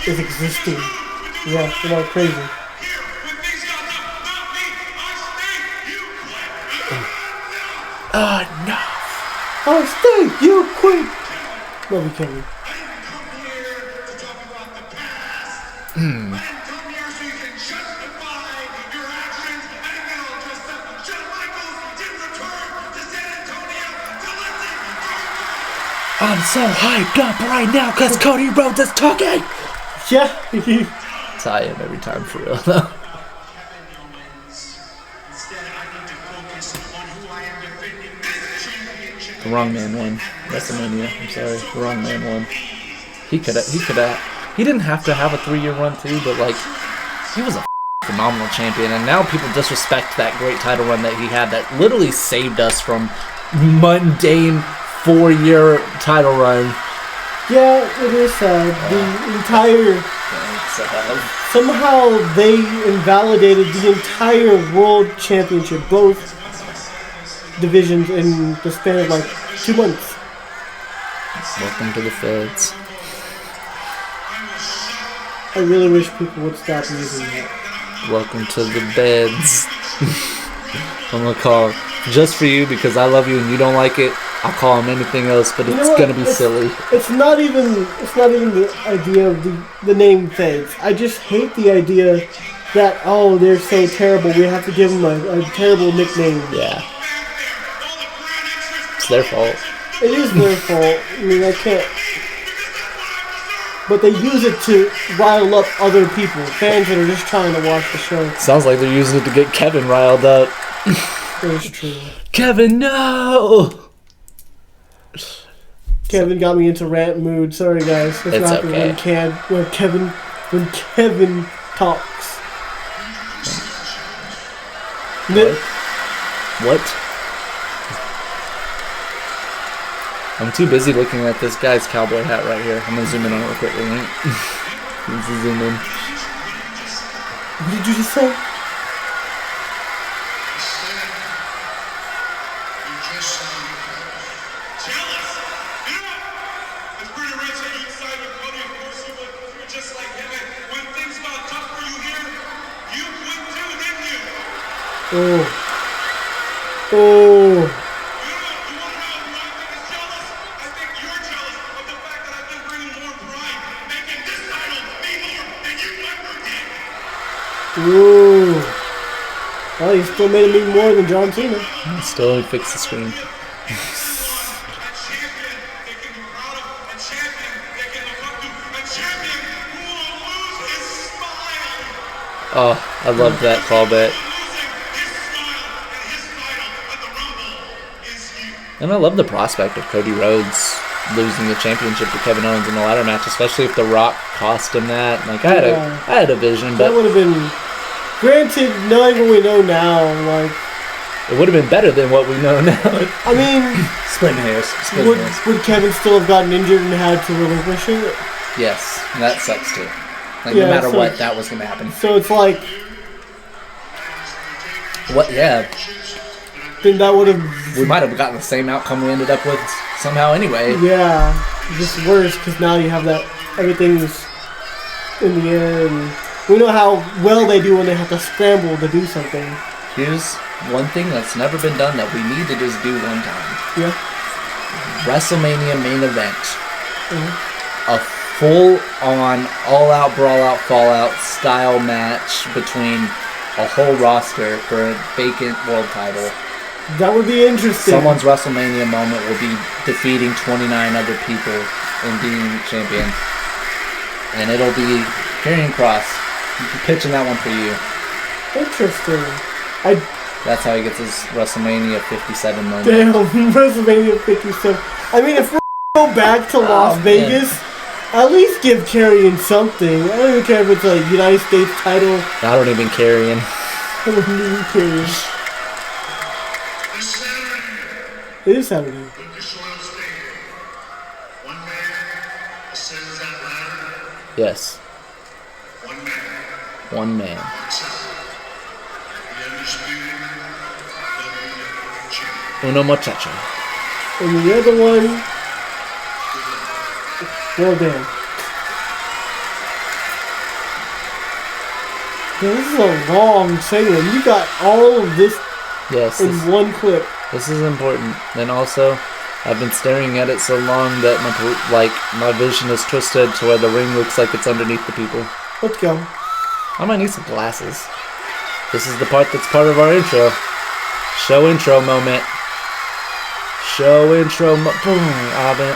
is existing. Yeah, crazy. Oh, stay, you quit. Love you, Kevin. I'm so hyped up right now because Cody Rhodes is talking. Yeah. That's how I am every time, for real, though. The wrong man won. WrestleMania. I'm sorry. The wrong man won. He didn't have to have a 3-year run too, but like, he was a phenomenal champion, and now people disrespect that great title run that he had that literally saved us from mundane 4-year title run. Yeah, it is sad. The entire... Somehow they invalidated the entire World Championship, both divisions, in the span of like 2 months. Welcome to the feds. I really wish people would stop using that. Welcome to the beds. I'm gonna call just for you because I love you and you don't like it. I'll call him anything else, but it's gonna be silly. It's not even the idea of the name feds. I just hate the idea that, oh, they're so terrible, we have to give them a terrible nickname. Yeah. It's their fault. It is their fault. I mean, I can't. But they use it to rile up other people, fans that are just trying to watch the show. Sounds like they're using it to get Kevin riled up. That is true. Kevin, no! Kevin got me into rant mood. Sorry, guys. That's It's not okay. when Kevin talks. What? I'm too busy looking at this guy's cowboy hat right here. I'm gonna zoom in on it real quickly, right? Let's zoom in. What did you just say? Oh. Ooh. Well, he still made him more than John Cena. Still fix the screen. Oh, I love that callback. And I love the prospect of Cody Rhodes losing the championship to Kevin Owens in the ladder match, especially if The Rock cost him that. Like, I had a vision, but that would have been, granted, knowing what we know now, like, it would have been better than what we know now. I mean, splitting hairs. Would Kevin still have gotten injured and had to relinquish it? Yes, and that sucks too. Like, Yeah, no matter so- what, that was going to happen. So it's like, What? Yeah, then that would have, we might have gotten the same outcome we ended up with somehow anyway. yeah, just worse, because now you have that, everything's in the air, and we know how well they do when they have to scramble to do something. Here's one thing that's never been done that we need to just do one time. Yeah. WrestleMania main event. A full-on, all-out, brawl-out, fall-out style match between a whole roster for a vacant world title. That would be interesting. Someone's WrestleMania moment will be defeating 29 other people and being champion. And it'll be Karrion Kross. I'm pitching that one for you. Interesting. That's how he gets his WrestleMania 57 moment. Damn, WrestleMania 57. I mean, if we go back to Las Vegas, at least give Karrion something. I don't even care if it's a United States title. I don't even Karrion. I don't even care. It is Saturday. Yes. One man. Uno muchacho. And the other one, well, damn. Yeah, this is a long segment. You got all of this Yes. in one clip. This is important. And also, I've been staring at it so long that my vision is twisted to where the ring looks like it's underneath the people. Let's go. I might need some glasses. This is the part that's part of our intro. Show intro moment. Show intro boom. I've been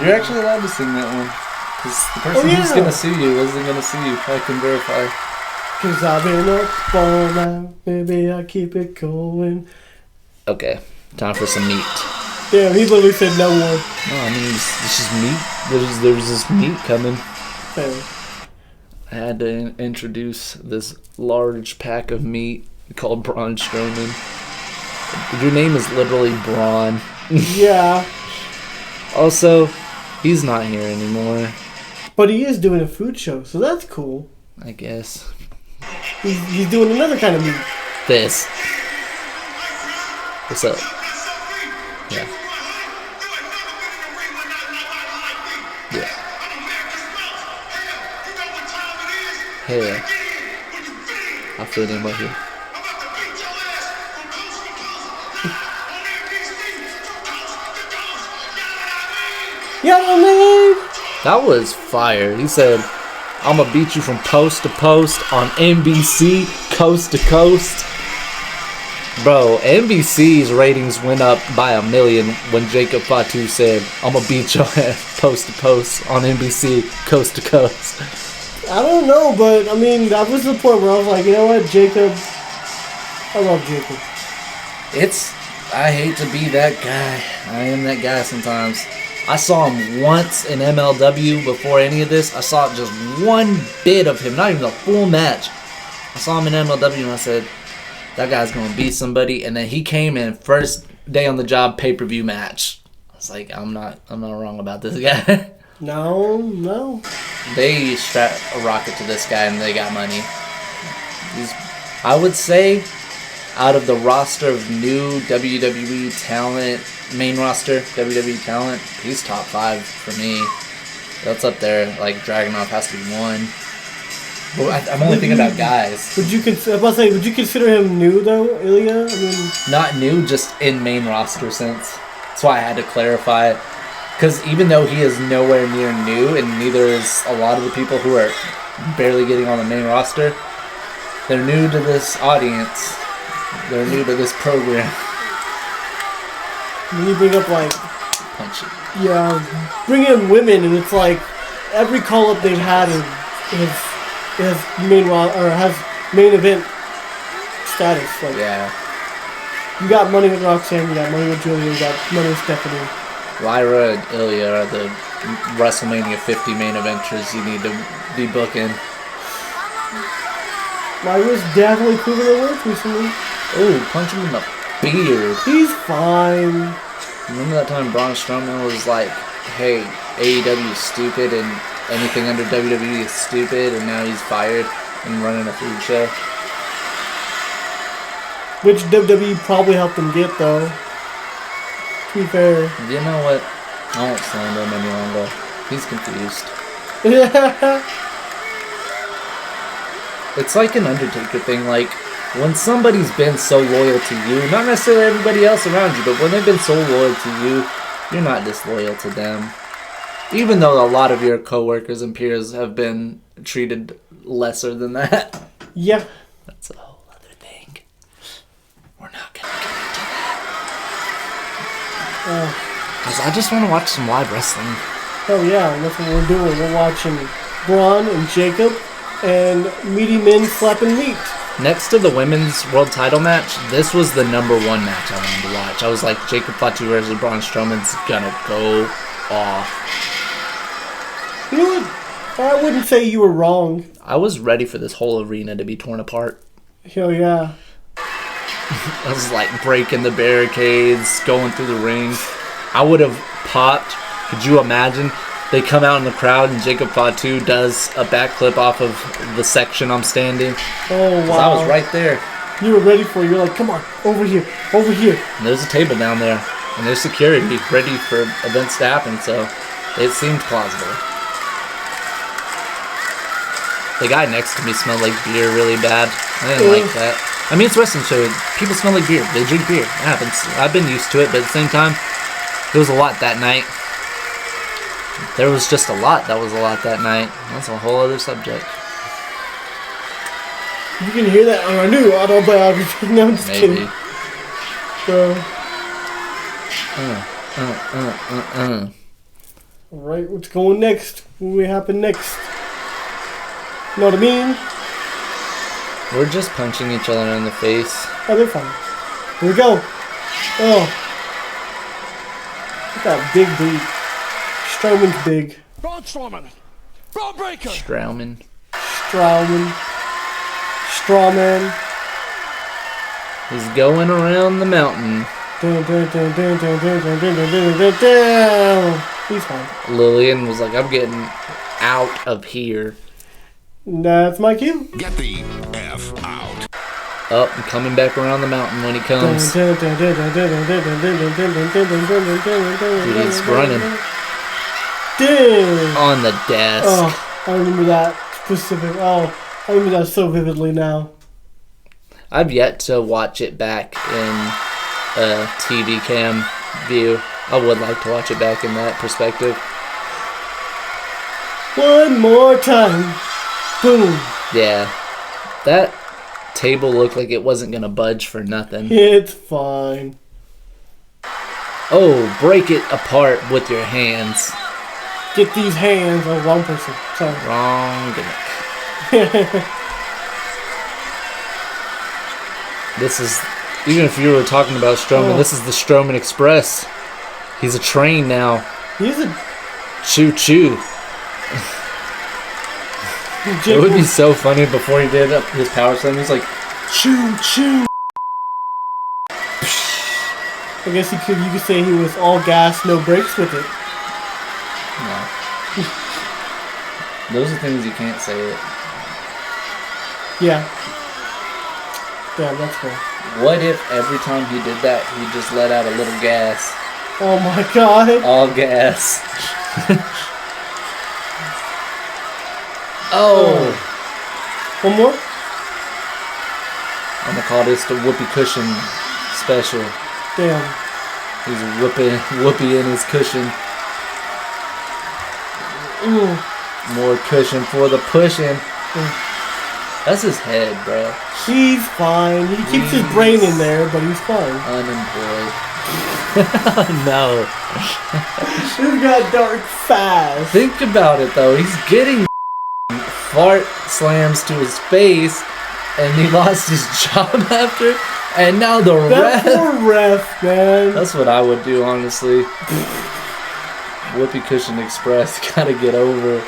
You're actually allowed to sing that one. Because the person who's gonna sue you isn't gonna sue you. I can verify. Cause I've been up all night, maybe I keep it going. Okay, time for some meat. Damn, he literally said no more. No, I mean, it's just meat. There's this meat coming. Fair. I had to introduce this large pack of meat called Braun Strowman. Your name is literally Braun. Yeah. Also, he's not here anymore. But he is doing a food show, so that's cool. I guess. He's doing another kind of meat. This. What's up? Yeah. Yeah. Hey, I feel in right here. Yeah, man. That was fire. He said, I'm gonna beat you from post to post on NBC, coast to coast. Bro, NBC's ratings went up by 1 million when Jacob Fatu said, I'm gonna beat your ass post to post on NBC, coast to coast. I don't know, but I mean, that was the point where I was like, you know what, Jacob, I love Jacob. I hate to be that guy. I am that guy sometimes. I saw him once in MLW before any of this. I saw just one bit of him, not even a full match. I saw him in MLW and I said, that guy's gonna beat somebody. And then he came in first day on the job, pay-per-view match. I was like, I'm not wrong about this guy. No. They strapped a rocket to this guy and they got money. I would say, out of the roster of new WWE talent, main roster WWE talent, he's top 5 for me. That's up there. Like Dragunov has to be 1. But I'm only thinking about guys. Would you consider him new though, Ilya? I mean, not new, just in main roster sense. That's why I had to clarify it. Because even though he is nowhere near new, and neither is a lot of the people who are barely getting on the main roster, they're new to this audience. They're new to this program. when you bring up like, Punch it. yeah, bring in women, and it's like every call up they've had has main event status. Like, Yeah. you got money with Roxanne, you got money with Julia, you got money with Stephanie. Lyra and Ilya are the WrestleMania 50 main eventers you need to be booking. Lyra's definitely proven her worth recently. Oh, punch him in the beard. He's fine. Remember that time Braun Strowman was like, hey, AEW is stupid and anything under WWE is stupid, and now he's fired and running a food show? Which WWE probably helped him get, though. To be fair. You know what? I won't slander him any longer. He's confused. It's like an Undertaker thing, like, when somebody's been so loyal to you, not necessarily everybody else around you, but when they've been so loyal to you, you're not disloyal to them. Even though a lot of your coworkers and peers have been treated lesser than that. Yeah. That's a whole other thing. We're not gonna get into that. Because I just want to watch some live wrestling. Oh yeah, and that's what we're doing. We're watching Braun and Jacob and meaty men slapping meat. Next to the women's world title match, this was the #1 match I wanted to watch. I was like, Jacob Fatu versus Braun Strowman's gonna go off. You know what? I wouldn't say you were wrong. I was ready for this whole arena to be torn apart. Hell yeah. I was like breaking the barricades, going through the ring. I would have popped. Could you imagine? They come out in the crowd and Jacob Fatu does a backflip off of the section I'm standing. Oh wow. I was right there. You were ready for it. You're like, come on, over here, over here. And there's a table down there. And there's security ready for events to happen, so it seemed plausible. The guy next to me smelled like beer really bad. I didn't like that. I mean, it's a wrestling show. People smell like beer. They drink beer. It happens. I've been used to it, but at the same time, there was a lot that night. There was just a lot that was a lot that night. That's a whole other subject. You can hear that on our new autobiography. No, I'm just Maybe. kidding. Bro. Alright, what's going next? What will happen next? You know what I mean? We're just punching each other in the face. Oh, they're fine. Here we go. Oh. Look at that big dude. Strowman's big. Braun Strowman. Braun Breaker. Strowman. Strawman. He's going around the mountain. Dun, dun, dun, dun, dun, dun, dun, dun, dun, dun, dun, dun. He's fine. Lillian was like, I'm getting out of here. That's my cue. Get the F out. Up and coming back around the mountain when he comes. Dude, he's running. Dude. On the desk. Oh, I remember that specific. Oh, I remember that so vividly now. I've yet to watch it back in a TV cam view. I would like to watch it back in that perspective. One more time. Boom. Yeah. That table looked like it wasn't going to budge for nothing. It's fine. Oh, break it apart with your hands. Get these hands. Oh, wrong person. Sorry. Wrong gimmick. This is, even if you were talking about Strowman, this is the Strowman Express. He's a train now. He's a... Choo choo. It would be so funny before he did his power slam. He's like, choo choo. I guess you could say he was all gas, no brakes with it. No. Those are things you can't say it. Yeah. Damn, that's cool. What if every time he did that, he just let out a little gas? Oh my god. All gas. Oh. One more? I'm gonna call this the whoopee cushion special. Damn. He's whoopee in his cushion. More cushion for the pushing. That's his head, bro. He's fine. He keeps his brain in there, but he's fine. Unemployed. No. This got dark fast. Think about it, though. He's getting fart slams to his face, and he lost his job after, and now the That ref. poor ref, man. That's what I would do, honestly. Whoopee Cushion Express, gotta get over.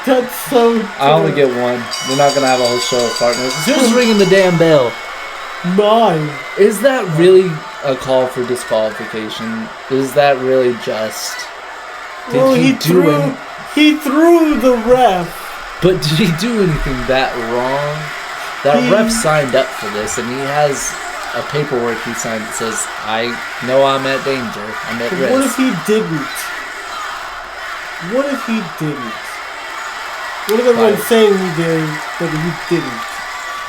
That's so... I only get one. We're not gonna have a whole show of partners. Who's ringing the damn bell? Mine. Is that really a call for disqualification? Is that really just? Well, he threw the ref. But did he do anything that wrong? That ref signed up for this, and he has a paperwork he signed that says, I know I'm at danger. I'm at risk. What if he didn't? What if he didn't? What if everyone's saying he did, but he didn't?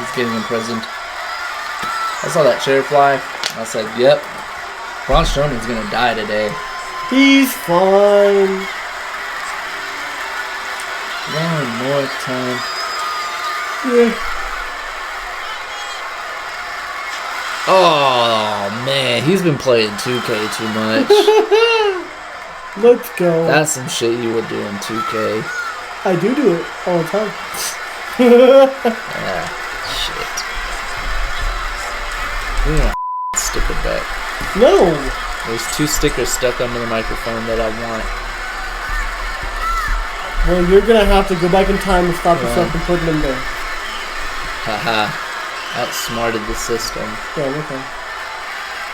He's getting imprisoned. I saw that chair fly. I said, yep. Braun Strowman's gonna die today. He's fine. One more time. Yeah. Oh, man. He's been playing 2K too much. Let's go. That's some shit you would do in 2K. I do it all the time. Ah, shit. Yeah, sticker back. No. There's 2 stickers stuck under the microphone that I want. Well, you're gonna have to go back in time and stop yourself from putting them there. Haha. Outsmarted the system. Yeah, okay.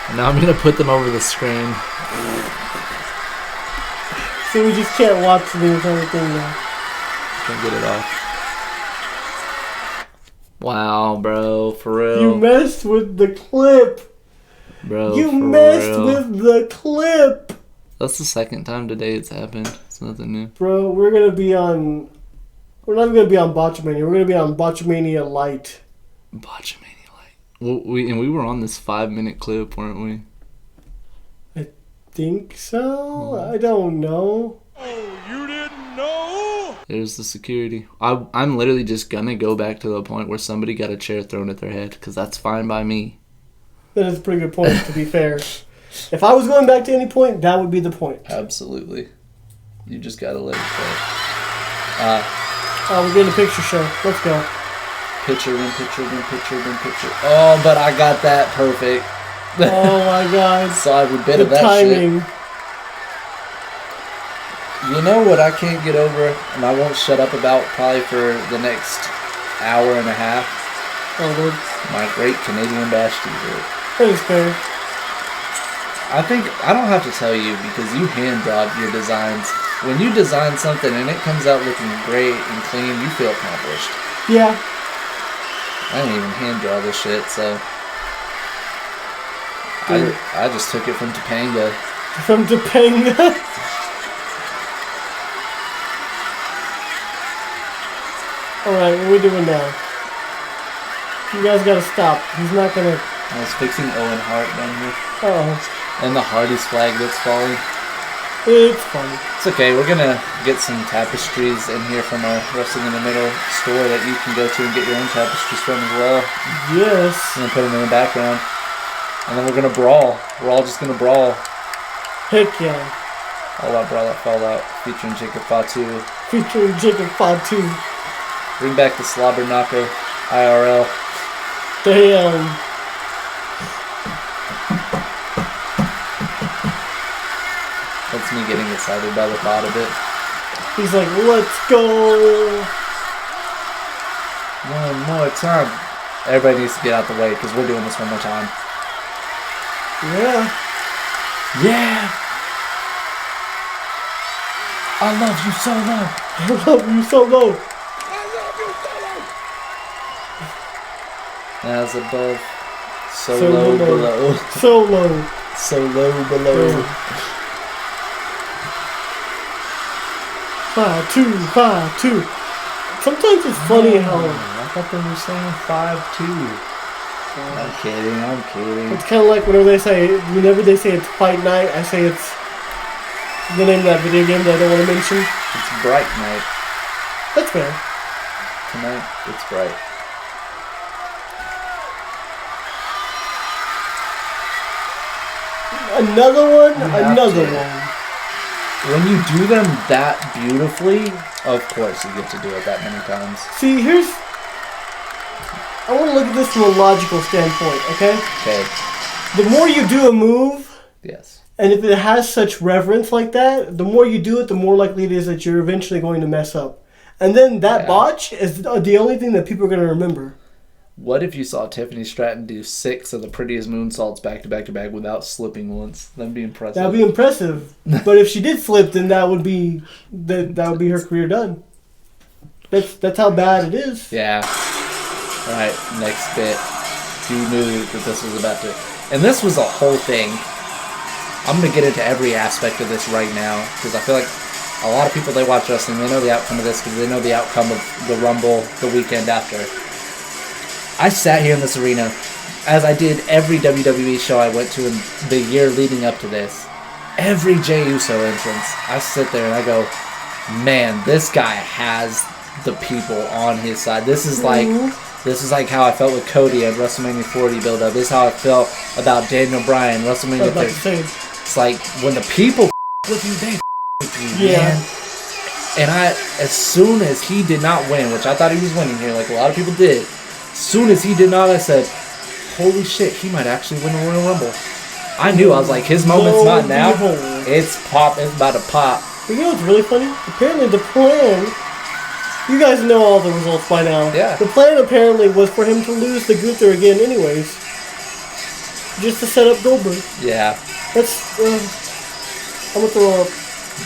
And now I'm gonna put them over the screen. So we just can't watch the entire thing now. Can't get it off. Wow, bro, for real. You messed with the clip. Bro, You for messed real. with the clip. That's the second time today it's happened. It's nothing new. Bro, we're gonna be on We're not even going to be on Botchamania. We're going to be on Botchamania Light. Botchamania Light. Well, we were on this 5-minute clip, weren't we? I think so. I don't know. There's the security. I'm literally just gonna go back to the point where somebody got a chair thrown at their head, because that's fine by me. That is a pretty good point, to be fair. If I was going back to any point, that would be the point. Absolutely. You just gotta let it go. We're getting a picture show. Let's go. Picture, win picture, win picture, win picture. Oh, but I got that perfect. Oh my god. Saw every bit The of that timing. shit. You know what I can't get over, and I won't shut up about probably for the next hour and a half? Oh, Lord. My great Canadian Bash t-shirt. That is fair. I think, I don't have to tell you, because you hand-drawed your designs. When you design something and it comes out looking great and clean, you feel accomplished. Yeah. I didn't even hand-draw this shit, so... I just took it from Topanga. From Topanga? Alright, what are we doing now? You guys gotta stop. He's not gonna... I was fixing Owen Hart down here. Uh-oh. And the Hardy's flag that's falling. It's funny. It's okay, we're gonna get some tapestries in here from our Wrestling in the Middle store that you can go to and get your own tapestries from as well. Yes. And then put them in the background. And then we're gonna brawl. We're all just gonna brawl. Heck yeah. All Out Brawl Out Fall Out, featuring Jacob Fatu. Featuring Jacob Fatu. Bring back the Slobber Knocker IRL. Damn. That's me getting excited by the thought of it. He's like, let's go. One more time. Everybody needs to get out the way because we're doing this one more time. Yeah. Yeah! I love you so low. I love you so low. As above, so low below. So low. So low below. 5-2, 5-2. Sometimes it's funny how... I thought they were saying 5-2. I'm kidding. It's kind of like whenever they say it's fight night, I say it's the name of that video game that I don't want to mention. It's Bright Night. That's fair. Tonight, it's bright. Another one. When you do them that beautifully, of course you get to do it that many times. See, I want to look at this from a logical standpoint, okay? Okay. The more you do a move, Yes. and if it has such reverence like that, the more you do it, the more likely it is that you're eventually going to mess up. And then that botch is the only thing that people are going to remember. What if you saw Tiffany Stratton do 6 of the prettiest moonsaults back to back to back without slipping once? That'd be impressive. That would be impressive. But if she did slip, then that would be her career done. That's how bad it is. Yeah. Alright, next bit. You knew that this was about to... And this was a whole thing. I'm going to get into every aspect of this right now, because I feel like a lot of people, they watch wrestling, they know the outcome of this, because they know the outcome of the Rumble the weekend after. I sat here in this arena, as I did every WWE show I went to in the year leading up to this. Every Jey Uso entrance, I sit there and I go, man, this guy has the people on his side. This is like how I felt with Cody at WrestleMania 40 build-up. This is how I felt about Daniel Bryan, WrestleMania 30. It's like, when the people with you, they with you, man. And as soon as he did not win, which I thought he was winning here, like a lot of people did, as soon as he did not, I said, holy shit, he might actually win the Royal Rumble. I knew, I was like, his moment's not now. It's about to pop. You know what's really funny? Apparently the plan, you guys know all the results by now. Yeah. The plan apparently was for him to lose the Gunther again anyways. Just to set up Goldberg. Yeah. That's, I'm gonna throw up.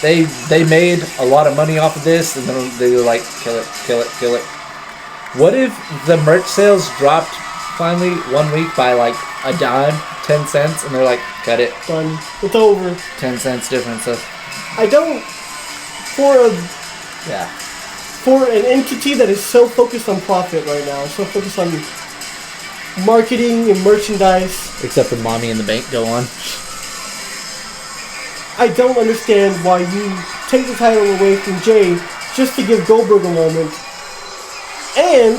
They made a lot of money off of this, and then they were like, kill it, kill it, kill it. What if the merch sales dropped finally 1 week by like a dime, 10 cents, and they're like, cut it. Done. It's over. 10 cents difference. I don't, for for an entity that is so focused on profit right now, so focused on marketing and merchandise, Except for Mommy in the Bank, go on. I don't understand why you take the title away from Jay just to give Goldberg a moment, and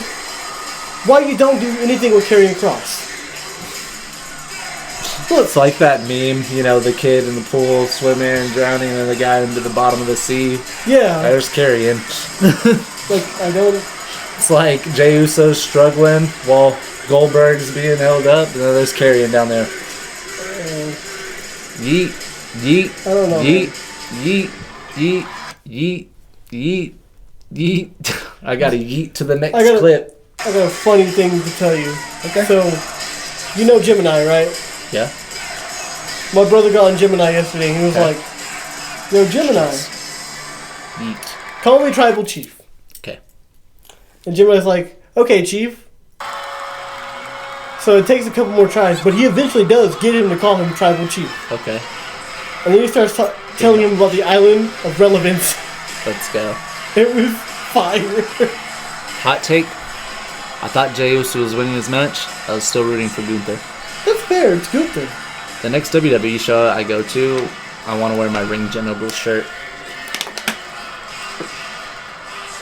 why you don't do anything with Karrion Kross. Well, it's like that meme, you know, the kid in the pool swimming and drowning, and then the guy into the bottom of the sea. Yeah. There's Karrion. Like, I don't... It's like Jey Uso's struggling while Goldberg's being held up, and then there's Karrion down there. Yeet, yeet, I don't know, yeet, yeet, yeet, yeet, yeet, yeet. I got to yeet to the next clip. I got a funny thing to tell you. Okay. So, you know Gemini, right? Yeah. My brother got on Gemini yesterday, and he was like, yo, Gemini, Yeet. call me Tribal Chief. Okay. And Gemini's like, okay, Chief. So it takes a couple more tries, but he eventually does get him to call him Tribal Chief. Okay. And then he starts telling him about the Island of Relevance. Let's go. It was fire. Hot take. I thought Jey Uso was winning his match. I was still rooting for Gunther. That's fair, it's good though. The next WWE show I go to, I want to wear my Ring General shirt.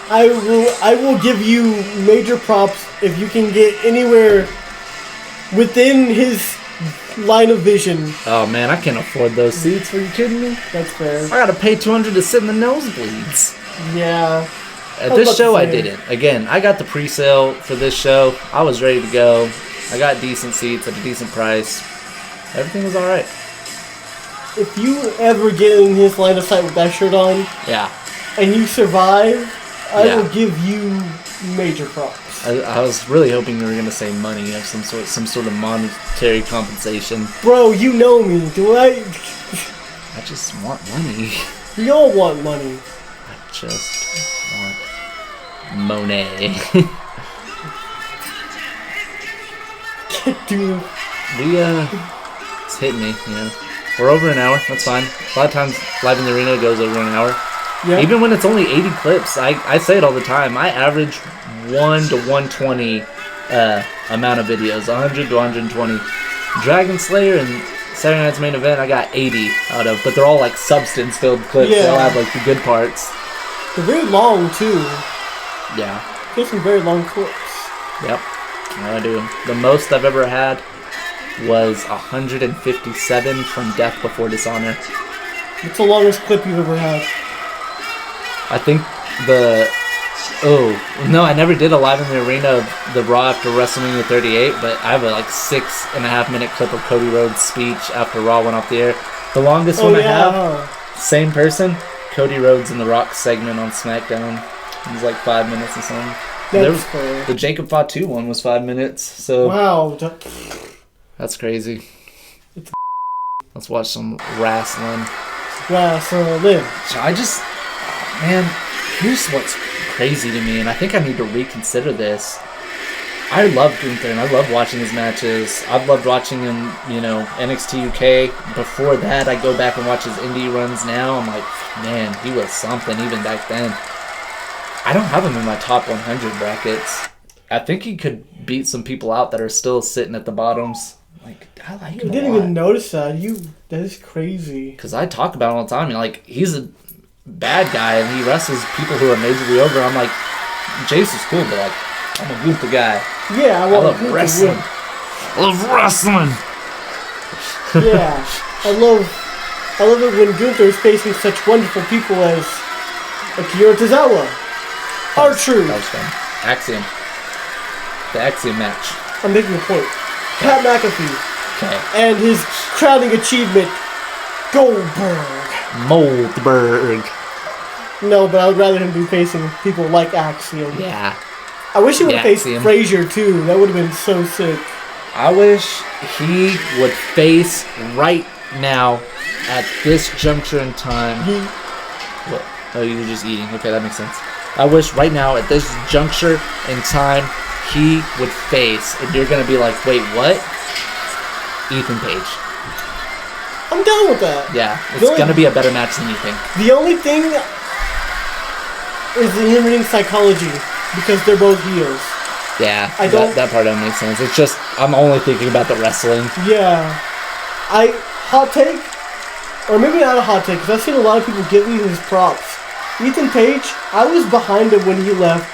I will give you major props if you can get anywhere within his line of vision. Oh man, I can't afford those seats. Are you kidding me? That's fair. I gotta pay $200 to sit in the nosebleeds. Yeah. At this show, I didn't. Again, I got the pre-sale for this show. I was ready to go. I got decent seats at a decent price. Everything was alright. If you ever get in his line of sight with that shirt on, Yeah. and you survive, I Yeah. will give you major props. I was really hoping you were gonna say money, of some sort of monetary compensation. Bro, you know me. Do I? I just want money. We all want money. I just want Monet. Dude. It's hitting me, you know. We're over an hour, that's fine. A lot of times, Live in the Arena goes over an hour. Yeah. Even when it's only 80 clips, I say it all the time. I average 1 to 120 amount of videos, 100 to 120. Dragon Slayer and Saturday Night's Main Event, I got 80 out of, but they're all like substance-filled clips. Yeah. They all have like the good parts. They're very long, too. Yeah. Get some very long clips. Yep. I do. The most I've ever had was 157 from Death Before Dishonor. What's the longest clip you've ever had? I think no, I never did a Live in the Arena of the Raw after WrestleMania 38, but I have a 6.5 minute clip of Cody Rhodes' speech after Raw went off the air. The longest one I have, same person, Cody Rhodes in the Rock segment on SmackDown. It was like 5 minutes or something. That's fair. The Jacob Fatu one was 5 minutes, so Wow. that's crazy. Let's watch some wrestling. Wrestling. Man, here's what's crazy to me, and I think I need to reconsider this. I love Gunther, and I love watching his matches. I've loved watching him, NXT UK. Before that, I go back and watch his indie runs now. I'm like, man, he was something even back then. I don't have him in my top 100 brackets. I think he could beat some people out that are still sitting at the bottoms. Like, I like him I didn't even notice that. That is crazy. Because I talk about it all the time. He's a bad guy, and he wrestles people who are majorly over. I'm like, Jace is cool, but I'm a Gunther guy. Yeah, I love wrestling. I love wrestling. Yeah, I love it when Gunther is facing such wonderful people as Akira Tozawa, R-Truth. That was fun. Axiom. The Axiom match. I'm making a point. Pat McAfee. Okay. And his crowning achievement, Goldberg. Moldberg. No, but I would rather him be facing people like Axiom. Yeah. I wish he would have faced Axiom. Frazier too. That would have been so sick. I wish he would face right now at this juncture in time. What? Oh, you were just eating. Okay, that makes sense. I wish right now at this juncture in time he would face, and you're gonna be like, wait, what? Ethan Page. I'm down with that. Yeah, it's gonna be a better match than you think. The only thing is the in-ring psychology because they're both heels. Yeah, I don't- that part don't make sense. It's just I'm only thinking about the wrestling. Yeah. Hot take, or maybe not a hot take, because I've seen a lot of people giving him his props. Ethan Page, I was behind him when he left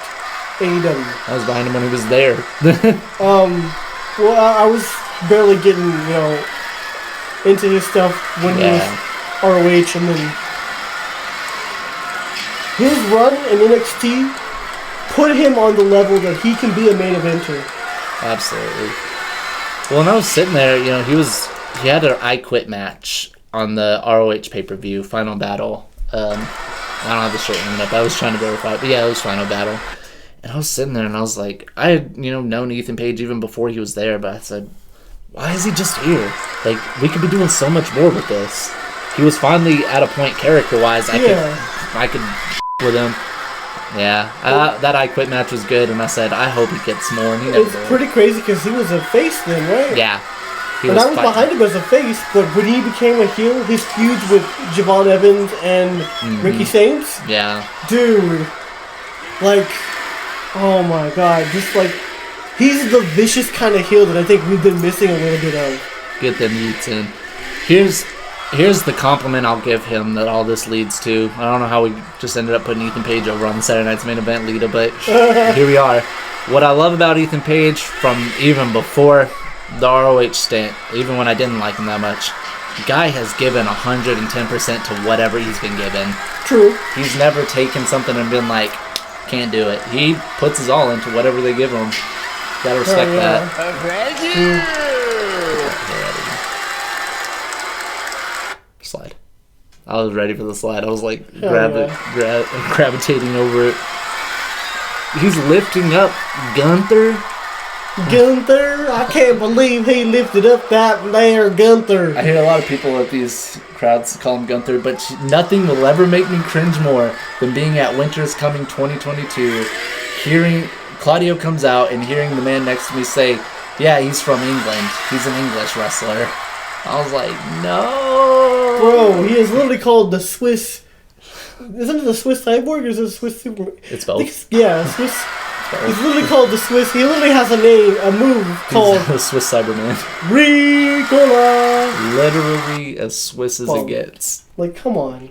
AEW. I was behind him when he was there. Well, I was barely getting, into his stuff when he was ROH, and then his run in NXT put him on the level that he can be a main eventer. Absolutely. Well, when I was sitting there, he had an I Quit match on the ROH pay-per-view, Final Battle. I don't have the shirt hanging up. I was trying to verify it, but yeah, it was Final Battle. And I was sitting there and I was like, I had, known Ethan Page even before he was there, but I said, why is he just here? Like, we could be doing so much more with this. He was finally at a point character-wise. I could with him. Yeah, that I Quit match was good, and I said, I hope he gets more. And he never It's did. pretty crazy because he was a face then, right? Yeah. And I was behind him as a face, but when he became a heel, his feuds with Javon Evans and Ricky Saints, Yeah. dude, oh my god, just he's the vicious kind of heel that I think we've been missing a little bit of. Get them yeets in. Here's the compliment I'll give him that all this leads to. I don't know how we just ended up putting Ethan Page over on the Saturday Night's Main Event LITA, but here we are. What I love about Ethan Page from even before the ROH stint, even when I didn't like him that much, the guy has given 110% to whatever he's been given. True. He's never taken something and been like, can't do it. He puts his all into whatever they give him. Gotta respect that. Slide. I was ready for the slide. I was like gravitating over it. He's lifting up Gunther. Gunther, I can't believe he lifted up that there Gunther. I hear a lot of people at these crowds call him Gunther, but nothing will ever make me cringe more than being at Winter's Coming 2022, hearing Claudio comes out and hearing the man next to me say, yeah, he's from England. He's an English wrestler. I was like, no. Bro, he is literally called the Swiss. Isn't it the Swiss Cyborg or is it the Swiss Superman? It's both. Yeah, Swiss. He's literally called the Swiss. He literally has a move called the Swiss Cyberman. Ricola. Literally as Swiss as Bum. it gets. Come on.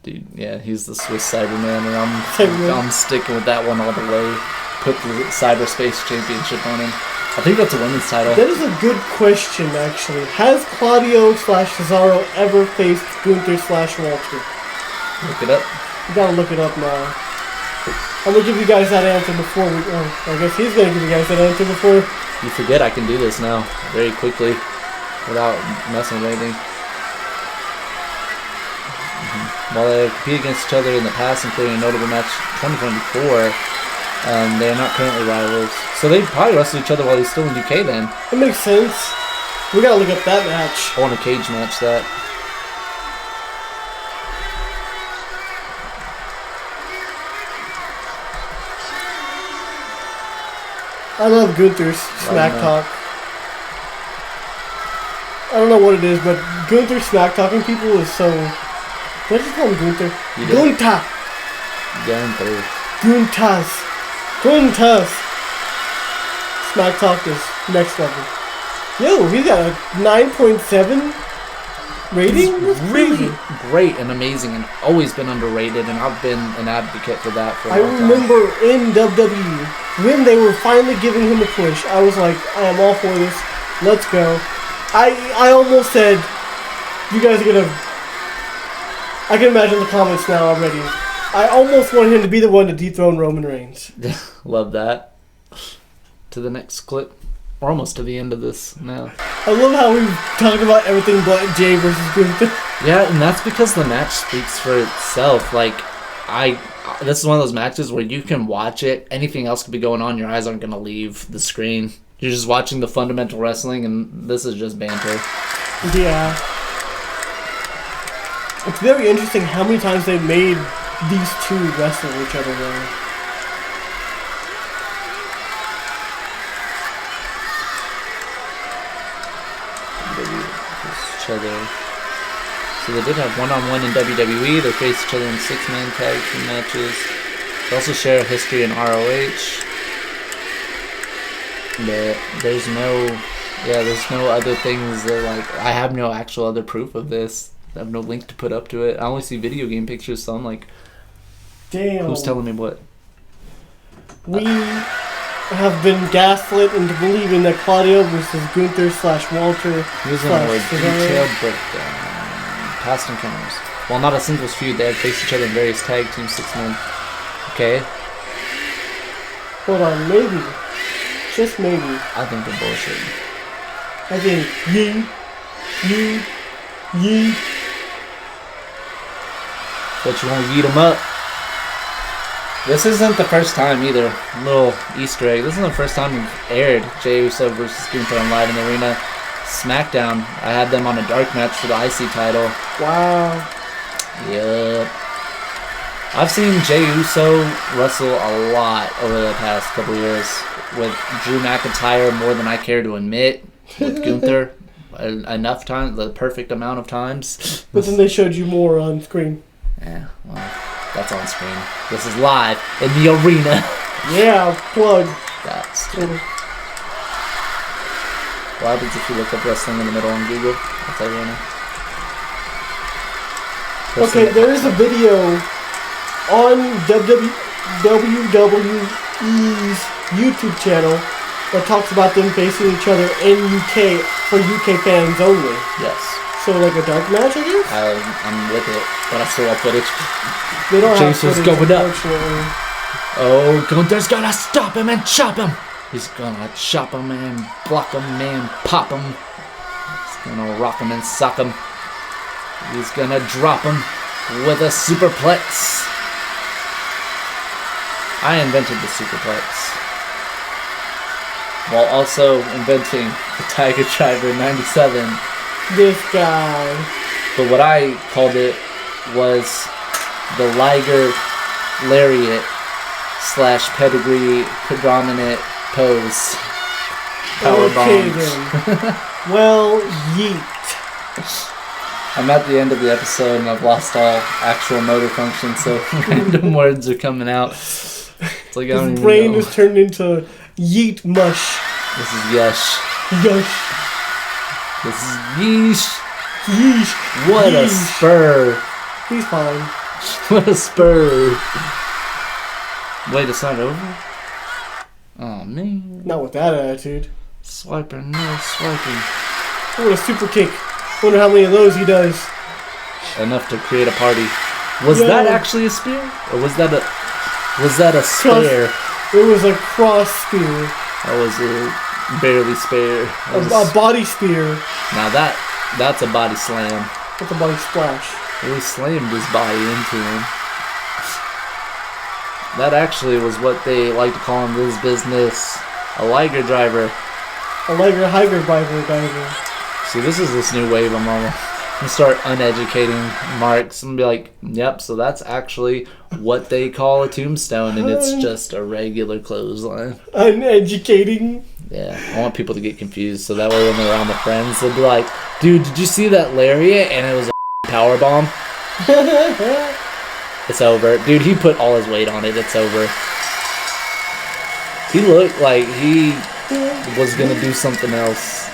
Dude, yeah, he's the Swiss Cyberman, and Cyberman. I'm sticking with that one all the way. Put the Cyberspace Championship on him. I think that's a women's title. That is a good question, actually. Has Claudio/Cesaro ever faced Gunther/Walter? Look it up. You gotta look it up now. I'm gonna give you guys that answer before we. I guess he's gonna give you guys that answer before. You forget I can do this now very quickly without messing with anything. While they compete against each other in the past, including a notable match 2024, they are not currently rivals. So they probably wrestled each other while he's still in UK then. It makes sense. We gotta look up that match. I want a cage match that. I love Gunther's smack know. talk. I don't know what it is, but Gunther smack talking people is so. What did you call him, Gunther? You did. Gunther. Gunther. Gunters. Smack talk is next level. Yo, he got a 9.7 rating? That's Really crazy. great and amazing and always been underrated, and I've been an advocate for that for a I long time. remember in WWE when they were finally giving him a push, I was like, I am all for this. Let's go. I almost said, you guys are gonna. I can imagine the comments now already. I almost wanted him to be the one to dethrone Roman Reigns. Love that. To the next clip. We're almost to the end of this now. I love how we've talked about everything but Jay versus Gunther. Yeah, and that's because the match speaks for itself. Like, this is one of those matches where you can watch it. Anything else could be going on. Your eyes aren't going to leave the screen. You're just watching the fundamental wrestling, and this is just banter. Yeah. It's very interesting how many times they made these two wrestle each other though. Each other. So they did have one-on-one in WWE. They faced each other in 6-man tag team matches. They also share history in ROH. But there's no other things that, like, I have no actual other proof of this. I have no link to put up to it. I only see video game pictures, so I'm like, Damn. who's telling me what? We have been gaslit into believing that Claudio versus Gunther / Walter Here's a more detailed breakdown. Past encounters. While not a singles feud, they have faced each other in various tag team 6-man. Okay. Hold on, maybe. Just maybe. I think they're bullshit. I think yee. But you won't yeet them up. This isn't the first time either. Little Easter egg. This isn't the first time we've aired Jey Uso versus Gunther on Live in the Arena. SmackDown. I had them on a dark match for the IC title. Wow. Yup. I've seen Jey Uso wrestle a lot over the past couple years. With Drew McIntyre more than I care to admit. With Gunther. Enough time. The perfect amount of times. But then they showed you more on screen. Yeah, well, that's on screen. This is live in the arena. Yeah, plug. That's true. What happens if you look up wrestling in the middle on Google? I'll tell you right now. Okay, there is a video on WWE's YouTube channel that talks about them facing each other in UK for UK fans only. Yes. So like a dark match, I guess? I'm with it, but I still have footage. They don't have Jason's footage, going up. unfortunately. Oh, Gunther's gonna stop him and chop him. He's gonna chop him and block him and pop him. He's gonna rock him and sock him. He's gonna drop him with a superplex. I invented the superplex. While also inventing the Tiger Driver 97. This guy. But what I called it was the Liger Lariat / pedigree predominant pose. Power Okay, bombs. then. Well, yeet. I'm at the end of the episode and I've lost all actual motor function, so random words are coming out. It's like I don't His even brain know. is turned into yeet mush. This is Yush. Yush. This is Yeesh. Yeesh. What a Yeesh. spur. He's fine. What a spur. Wait, it's not over? Oh, man. Not with that attitude. Swiper, no swiping. What a super kick. Wonder how many of those he does. Enough to create a party. Was Yeah. that actually a spear? Or was that a spare? It was a cross spear. That was a barely spare. That was A body spear. now that's a body slam. With a body splash. Really slammed his body into him. That actually was what they like to call in this business a Liger driver. A Liger Higer diver. See, this is this new wave I'm on. I'm gonna start uneducating marks and be like, yep, so that's actually what they call a tombstone, and it's just a regular clothesline. Uneducating. Yeah, I want people to get confused, so that way when they're around the friends, they'll be like, dude, did you see that lariat? And it was a power bomb. It's over. Dude, he put all his weight on it. It's over. He looked like he was gonna do something else.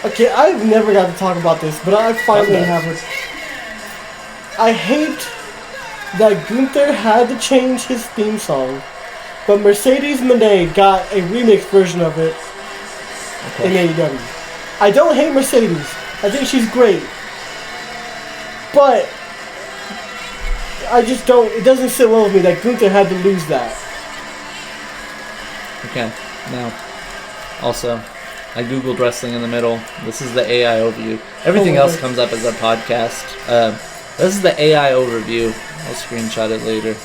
Okay, I've never got to talk about this, but I finally have it. I hate that Gunther had to change his theme song, but Mercedes Moné got a remix version of it in AEW. I don't hate Mercedes. I think she's great. But I just don't, it doesn't sit well with me that Gunther had to lose that. Okay, now, also, I googled wrestling in the middle. This is the AI overview. Everything else comes up as a podcast. This is the AI overview. I'll screenshot it later.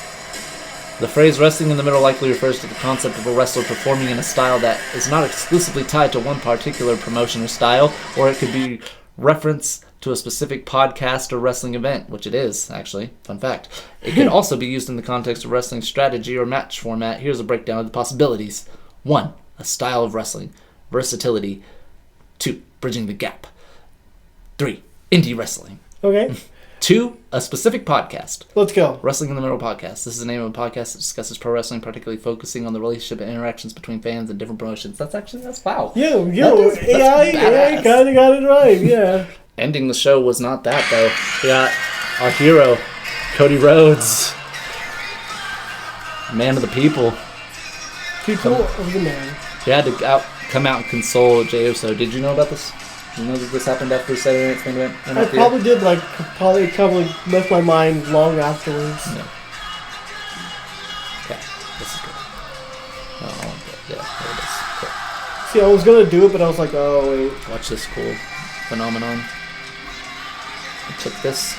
The phrase wrestling in the middle likely refers to the concept of a wrestler performing in a style that is not exclusively tied to one particular promotion or style, or it could be reference to a specific podcast or wrestling event, which it is, actually. Fun fact. It could also be used in the context of wrestling strategy or match format. Here's a breakdown of the possibilities. 1. A style of wrestling. Versatility. 2. Bridging the gap. 3. Indie wrestling. Okay. to a specific podcast. Let's go. Wrestling in the Middle podcast. This is the name of a podcast that discusses pro wrestling, particularly focusing on the relationship and interactions between fans and different promotions. That's wow. Yo, That's AI badass. kind of got it right, yeah. Ending the show was not that, though. We got our hero, Cody Rhodes. Man of the people. People of the man. He had to come out and console Jey Uso. Did you know about this? Did you know that this happened after Saturday Night's Main Event? I probably did, probably left my mind long afterwards. No. Okay, this is good. Oh, yeah, there it is. Cool. See, I was gonna do it, but I was like, oh, wait. Watch this cool phenomenon. I took this,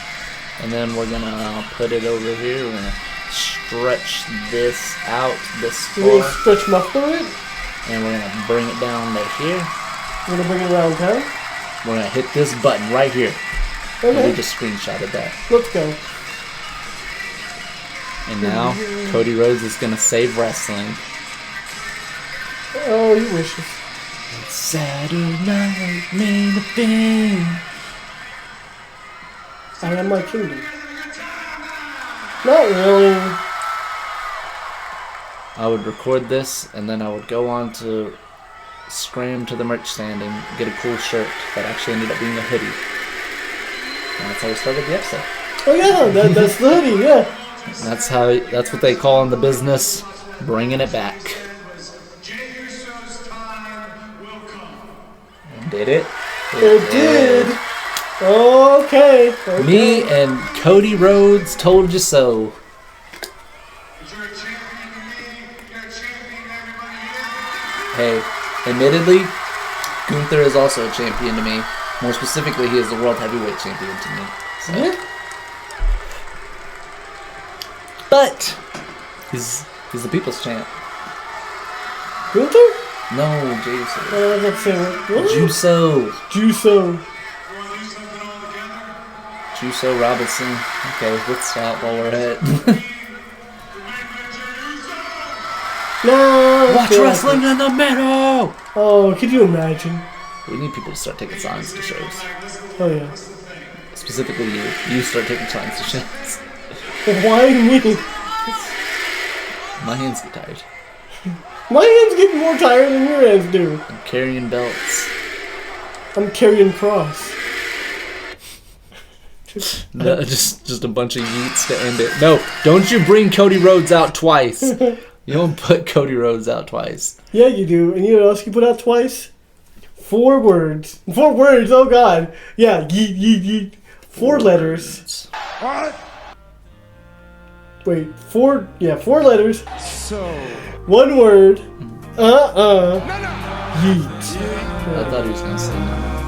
and then we're gonna put it over here. We're gonna stretch this out this We're gonna far, stretch my foot. and we're gonna bring it down to here. We're gonna bring it around town. We're gonna hit this button right here. And we Okay, just screenshotted that. let's go. And now Cody Rhodes is gonna save wrestling. Oh, he wishes. Saturday Night Main Event. I am my kingdom. Not really. I would record this, and then I would go on to scram to the merch stand and get a cool shirt that actually ended up being a hoodie. And that's how we started the episode. Oh yeah, that's the hoodie, yeah. And that's what they call in the business bringing it back. Did it? It did. Okay. Me and Cody Rhodes told you so. Hey, admittedly, Gunther is also a champion to me. More specifically, he is the World Heavyweight Champion to me. So. Yeah. But he's the People's Champ. Gunther? No, Juiso. Let's say what? Juiso. Juso. Robinson. Okay, let's stop while we're at. No. Watch wrestling in the middle. Oh, could you imagine? We need people to start taking signs to shows. Oh yeah. Specifically you. You start taking signs to shows. Why me? My hands get tired. My hands getting more tired than your hands do. I'm carrying belts. I'm carrying cross. No, just a bunch of yeets to end it. No, don't you bring Cody Rhodes out twice. You don't put Cody Rhodes out twice. Yeah, you do. And you know what else you put out twice? 4 words. 4 words, oh god. Yeah, yeet, yeet, yeet. 4 letters. What? Wait, 4 letters. So. 1 word. No, no. Yeet. I thought he was gonna say no.